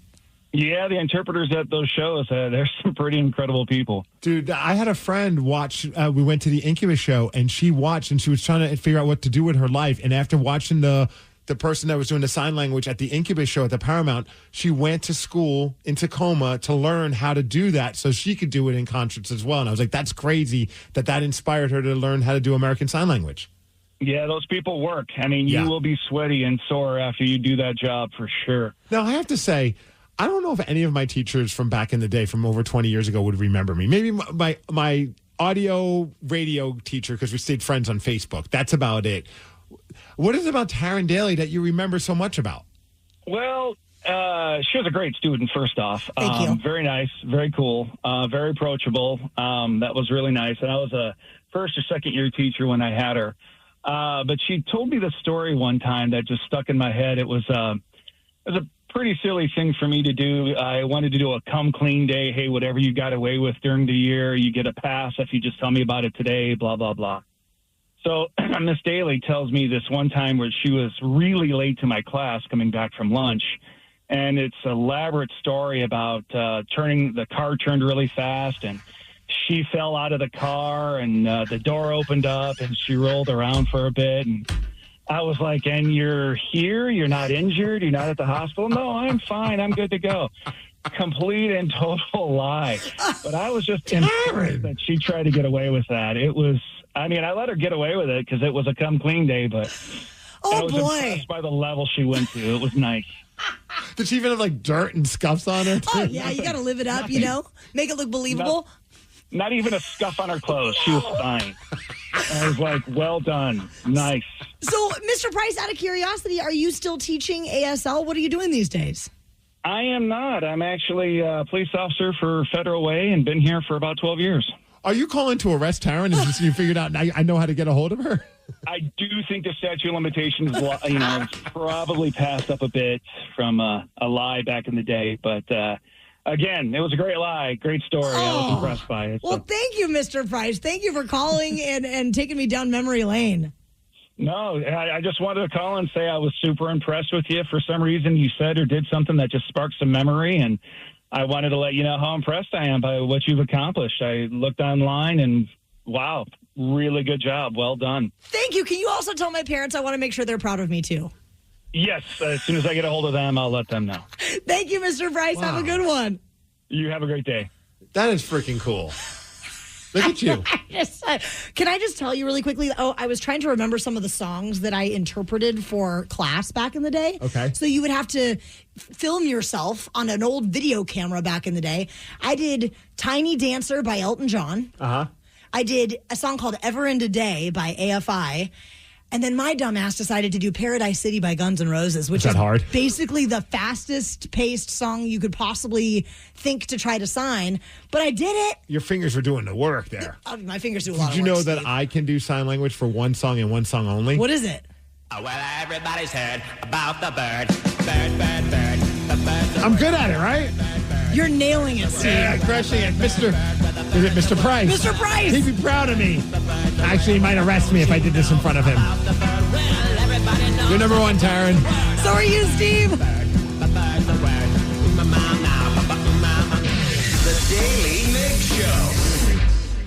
Yeah, the interpreters at those shows, they're some pretty incredible people. Dude, I had a friend watch, we went to the Incubus show, and she watched, and she was trying to figure out what to do with her life, and after watching the person that was doing the sign language at the Incubus show at the Paramount, she went to school in Tacoma to learn how to do that so she could do it in concerts as well. And I was like, that's crazy that inspired her to learn how to do American Sign Language. Yeah, those people work. I mean, you will be sweaty and sore after you do that job for sure. Now, I have to say, I don't know if any of my teachers from back in the day, from over 20 years ago, would remember me. Maybe my audio radio teacher, because we stayed friends on Facebook. That's about it. What is it about Taryn Daly that you remember so much about? Well, she was a great student, first off. Thank you. Very nice, very cool, very approachable. That was really nice. And I was a first or second year teacher when I had her. But she told me the story one time that just stuck in my head. It was a pretty silly thing for me to do. I wanted to do a come clean day. Hey, whatever you got away with during the year, you get a pass if you just tell me about it today, blah, blah, blah. So Miss Daly tells me this one time where she was really late to my class coming back from lunch. And it's an elaborate story about the car turned really fast and she fell out of the car and the door opened up and she rolled around for a bit. And I was like, and you're here? You're not injured? You're not at the hospital? No, I'm fine. I'm good to go. Complete and total lie. But I was just impressed that she tried to get away with that. I let her get away with it because it was a come clean day, but I was impressed by the level she went to. It was nice. Did she even have like dirt and scuffs on her? Oh, yeah, you got to live it up, make it look believable. Not even a scuff on her clothes. She was fine. I was like, well done. Nice. So, Mr. Price, out of curiosity, are you still teaching ASL? What are you doing these days? I am not. I'm actually a police officer for Federal Way and been here for about 12 years. Are you calling to arrest Taryn? Is this you figured out, I know how to get a hold of her? I do think the statute of limitations, is probably passed up a bit from a lie back in the day. But, again, it was a great lie. Great story. I was impressed by it. Well, thank you, Mr. Price. Thank you for calling and taking me down memory lane. No, I just wanted to call and say I was super impressed with you. For some reason, you said or did something that just sparked some memory, and I wanted to let you know how impressed I am by what you've accomplished. I looked online, and wow, really good job. Well done. Thank you. Can you also tell my parents I want to make sure they're proud of me, too? Yes, as soon as I get a hold of them, I'll let them know. Thank you, Mr. Bryce. Wow. Have a good one. You have a great day. That is freaking cool. Look at you. Can I just tell you really quickly? Oh, I was trying to remember some of the songs that I interpreted for class back in the day. Okay. So you would have to film yourself on an old video camera back in the day. I did Tiny Dancer by Elton John. Uh-huh. I did a song called Ever and a Day by AFI. And then my dumbass decided to do Paradise City by Guns N' Roses, which is hard? basically the fastest paced song you could possibly think to try to sign. But I did it. Your fingers were doing the work there. My fingers do a lot Did of you work, know that Steve. I can do sign language for one song and one song only? What is it? Oh, well, everybody's heard about the bird. The bird. I'm good at it, right? You're nailing it, Steve. Yeah, crushing it. Is it Mr. Price? Mr. Price! He'd be proud of me. Actually, he might arrest me if I did this in front of him. You're number one, Taryn. So are you, Steve. The Daily Migs Show.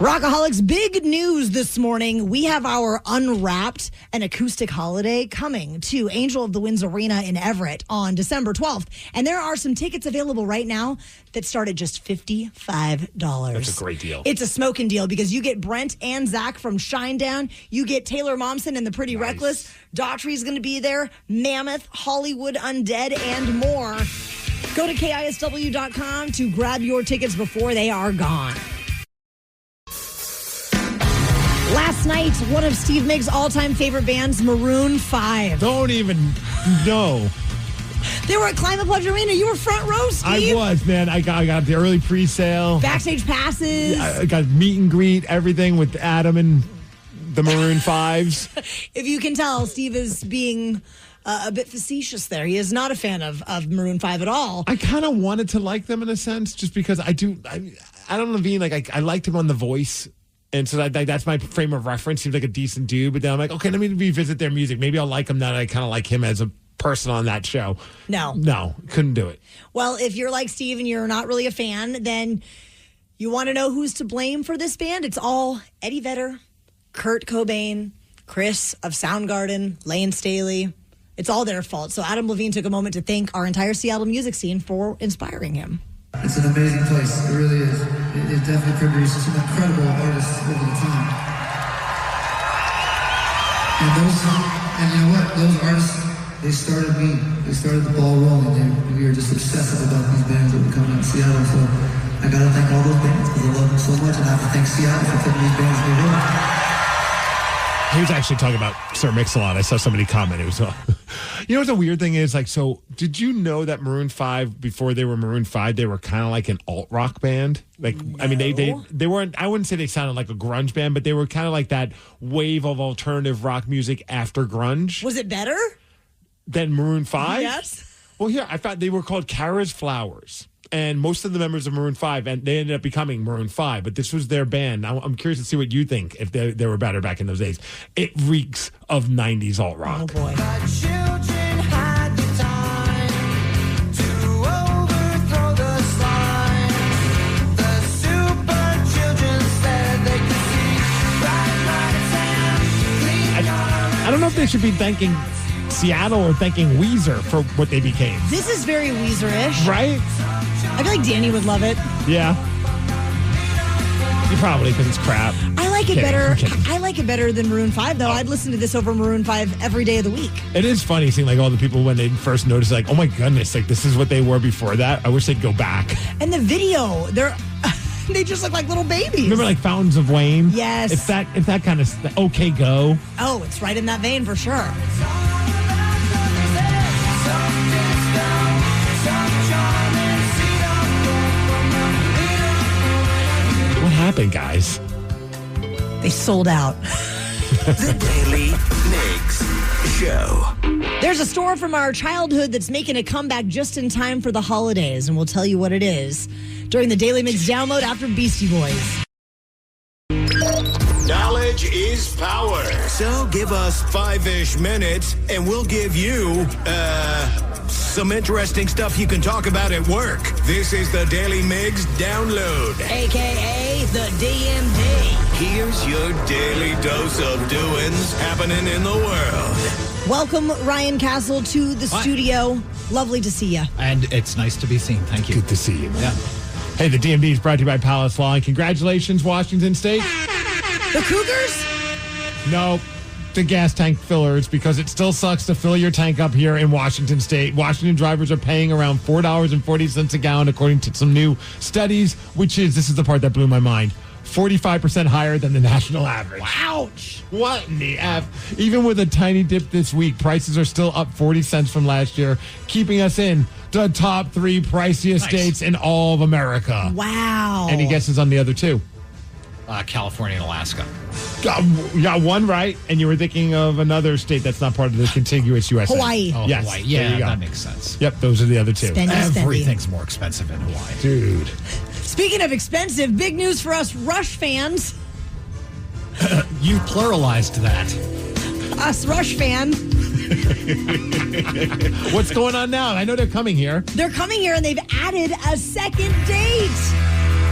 Rockaholics, big news this morning. We have our Unwrapped, an acoustic holiday, coming to Angel of the Winds Arena in Everett on December 12th. And there are some tickets available right now that start at just $55. That's a great deal. It's a smoking deal because you get Brent and Zach from Shinedown. You get Taylor Momsen and the Pretty Reckless. Daughtry's going to be there. Mammoth, Hollywood Undead, and more. Go to KISW.com to grab your tickets before they are gone. Last night, one of Steve Migs' all-time favorite bands, Maroon 5. Don't even know. They were at Climate Pledge Arena. You were front row, Steve. I was, man. I got the early pre-sale. Backstage passes. I got meet and greet, everything with Adam and the Maroon 5s. If you can tell, Steve is being a bit facetious there. He is not a fan of Maroon 5 at all. I kind of wanted to like them in a sense, just because Adam Levine, I liked him on The Voice. And so that's my frame of reference. Seems like a decent dude. But then I'm like, okay, let me revisit their music. Maybe I'll like him now that I kind of like him as a person on that show. No, couldn't do it. Well, if you're like Steve and you're not really a fan, then you want to know who's to blame for this band? It's all Eddie Vedder, Kurt Cobain, Chris of Soundgarden, Lane Staley. It's all their fault. So Adam Levine took a moment to thank our entire Seattle music scene for inspiring him. It's an amazing place. It really is. It definitely produced some incredible artists over the time. And you know what? Those artists, they started me. They started the ball rolling. We were just obsessive about these bands that were coming out in Seattle. So I got to thank all those bands because I love them so much. And I have to thank Seattle for putting these bands in the world. He was actually talking about Sir Mix-a-Lot. I saw somebody comment. It was, you know what the weird thing is? So did you know that Maroon 5, before they were Maroon 5, they were kind of like an alt-rock band? No. I mean, they weren't, I wouldn't say they sounded like a grunge band, but they were kind of like that wave of alternative rock music after grunge. Was it better than Maroon 5? Yes. Well, here, I found they were called Kara's Flowers. And most of the members of Maroon 5, and they ended up becoming Maroon 5, but this was their band. Now, I'm curious to see what you think, if they were better back in those days. It reeks of 90s alt-rock. Oh, boy. I don't know if they should be thanking Seattle or thanking Weezer for what they became. This is very Weezer-ish. Right? I feel like Danny would love it. Yeah. You probably, because it's crap. I like it better. I like it better than Maroon 5, though. I'd listen to this over Maroon 5 every day of the week. It is funny seeing all the people when they first noticed, oh my goodness, this is what they were before that. I wish they'd go back. And the video, they just look like little babies. Remember Fountains of Wayne? Yes. It's that kind of okay go. Oh, it's right in that vein for sure. What happened, guys? They sold out. The Daily Migs Show. There's a store from our childhood that's making a comeback just in time for the holidays, and we'll tell you what it is during the Daily Migs download after Beastie Boys. Knowledge is power. So give us 5-ish minutes, and we'll give you, some interesting stuff you can talk about at work. This is the Daily Migs Download. A.K.A. the DMD. Here's your daily dose of doings happening in the world. Welcome, Ryan Castle, to the studio. Lovely to see you. And it's nice to be seen. Thank you. Good to see you, man. Yeah. Hey, the DMV is brought to you by Palace Law, and congratulations, Washington State. The Cougars? No, the gas tank fillers, because it still sucks to fill your tank up here in Washington State. Washington drivers are paying around $4.40 a gallon, according to some new studies, this is the part that blew my mind, 45% higher than the national average. Ouch. What in the F? Even with a tiny dip this week, prices are still up 40 cents from last year, keeping us in the top 3 priciest states in all of America. Wow. Any guesses on the other 2? California and Alaska. You got one right, and you were thinking of another state that's not part of the contiguous USA. Hawaii. Oh, yes, Hawaii. there Yeah, you go. that makes sense. Yep, those are the other 2. Everything's more expensive in Hawaii. Dude. Speaking of expensive, big news for us Rush fans. You pluralized that. Us Rush fans. What's going on now? I know they're coming here. They're coming here, and they've added a second date.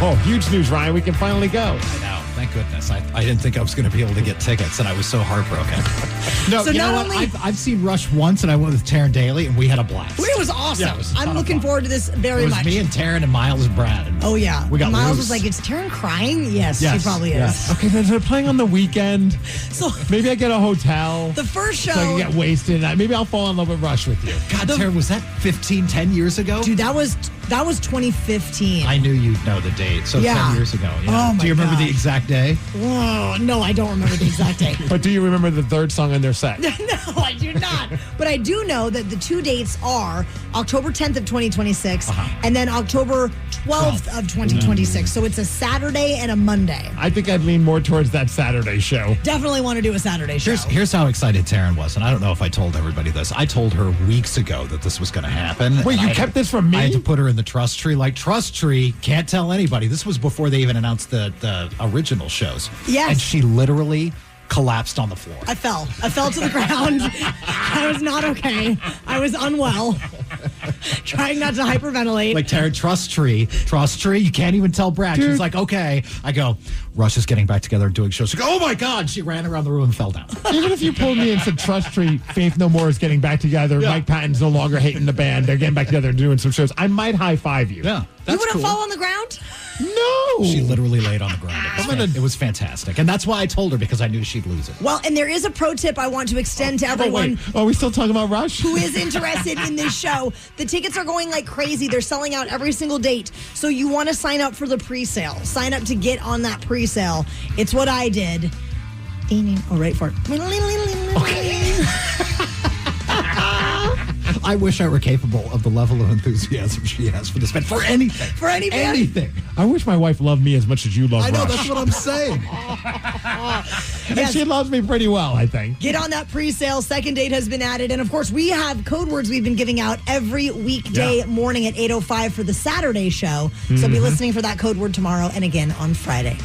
Oh, huge news, Ryan. We can finally go. I know. Thank goodness. I didn't think I was going to be able to get tickets, and I was so heartbroken. No, So you know not what? only- I've seen Rush once, and I went with Taryn Daly, and we had a blast. It was awesome. Yeah, it was a ton I'm of looking fun. forward to this very It was much. me and Taryn and Miles and Brad. And Oh, yeah. We got Miles loose. was like, is Taryn crying? Yes, Yes, she probably is. yes. Okay, they're playing on the weekend. So maybe I get a hotel. The first show. So I can get wasted. Maybe I'll fall in love with Rush with you. God, Taryn, was that 10 years ago? Dude, that was 2015. I knew you'd know the date. So Yeah. 10 years ago. Yeah. Oh, my Do you remember the gosh. exact day? Whoa, no, I don't remember the exact date. But do you remember the third song on their set? No, I do not. But I do know that the 2 dates are October 10th of 2026 and then October 12th of 2026. So it's a Saturday and a Monday. I think I'd lean more towards that Saturday show. Definitely want to do a Saturday show. Here's how excited Taryn was, and I don't know if I told everybody this. I told her weeks ago that this was going to happen. Wait, and you I kept this from me? I had to put her in the trust tree. Like, trust tree, can't tell anybody. This was before they even announced the original shows. Yes. And she literally collapsed on the floor. I fell to the ground. I was not okay. I was unwell. Trying not to hyperventilate. Like, Taryn, trust tree, you can't even tell Brad. Dude. She's like, okay. I go, Rush is getting back together and doing shows. She goes, oh my God. She ran around the room and fell down. Even if you pulled me and said Trust Tree, Faith No More is getting back together, Mike Patton's no longer hating the band, they're getting back together and doing some shows, I might high five you. Yeah. You wouldn't fall on the ground? No. She literally laid on the ground. It was fantastic. And that's why I told her, because I knew she'd lose it. Well, and there is a pro tip I want to extend to everyone Are we still talking about Rush? who is interested in this show. The tickets are going like crazy. They're selling out every single date. So you want to sign up for the pre-sale. Sign up to get on that pre-sale. It's what I did. Oh, right for it. I wish I were capable of the level of enthusiasm she has for this band. For anything. For any band? Anything. I wish my wife loved me as much as you love I know, Rush. that's what I'm saying. And she loves me pretty well, I think. Get on that pre-sale. Second date has been added. And, of course, we have code words we've been giving out every weekday morning at 8:05 for the Saturday show. So be listening for that code word tomorrow and again on Friday.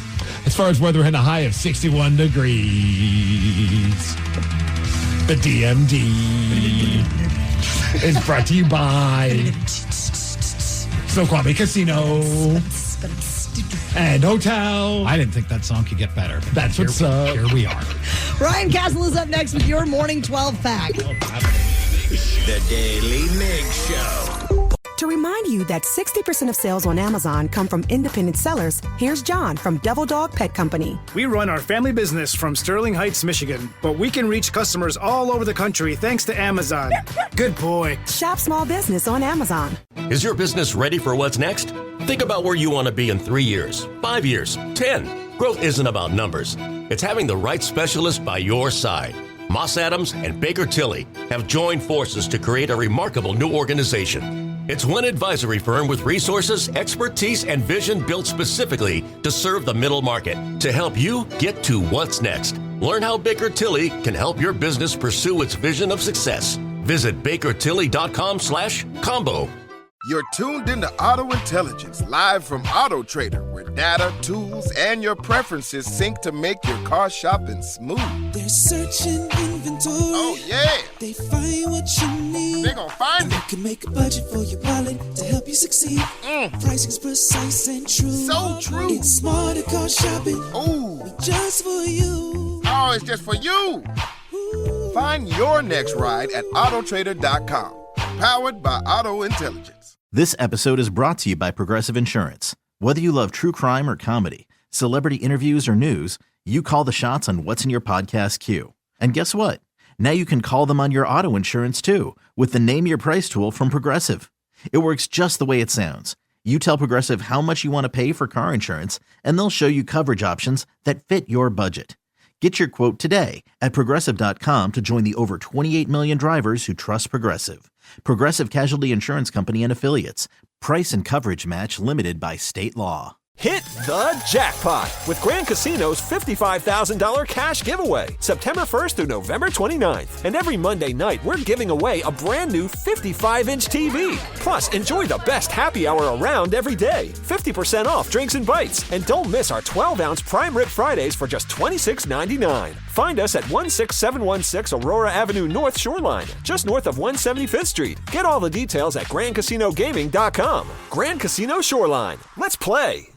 As far as weather, we're in a high of 61 degrees. The DMD is brought to you by Snoqualmie Casino and Hotel. I didn't think that song could get better. That's what's up. Here we are. Ryan Castle is up next with your morning 12 pack. The Daily Migs Show. To remind you that 60% of sales on Amazon come from independent sellers, here's John from Devil Dog Pet Company. We run our family business from Sterling Heights, Michigan, but we can reach customers all over the country thanks to Amazon. Good boy. Shop small business on Amazon. Is your business ready for what's next? Think about where you want to be in 3 years, 5 years, 10. Growth isn't about numbers. It's having the right specialist by your side. Moss Adams and Baker Tilly have joined forces to create a remarkable new organization. It's one advisory firm with resources, expertise, and vision built specifically to serve the middle market to help you get to what's next. Learn how Baker Tilly can help your business pursue its vision of success. Visit bakertilly.com/combo. You're tuned into Auto Intelligence, live from Auto Trader, where data, tools, and your preferences sync to make your car shopping smooth. They're searching inventory. Oh, yeah. They find what you need. They gon' find They it. can make a budget for your wallet to help you succeed. Pricing's precise and true. So true. It's smarter car shopping. Ooh. Just for you. Oh, it's just for you. Ooh. Find your next ride at autotrader.com. Powered by Auto Intelligence. This episode is brought to you by Progressive Insurance. Whether you love true crime or comedy, celebrity interviews or news, you call the shots on what's in your podcast queue. And guess what? Now you can call them on your auto insurance too with the Name Your Price tool from Progressive. It works just the way it sounds. You tell Progressive how much you want to pay for car insurance, and they'll show you coverage options that fit your budget. Get your quote today at Progressive.com to join the over 28 million drivers who trust Progressive. Progressive Casualty Insurance Company and Affiliates. Price and coverage match limited by state law. Hit the jackpot with Grand Casino's $55,000 cash giveaway, September 1st through November 29th. And every Monday night, we're giving away a brand new 55-inch TV. Plus, enjoy the best happy hour around every day. 50% off drinks and bites. And don't miss our 12-ounce Prime Rib Fridays for just $26.99. Find us at 16716 Aurora Avenue North Shoreline, just north of 175th Street. Get all the details at GrandCasinoGaming.com. Grand Casino Shoreline. Let's play.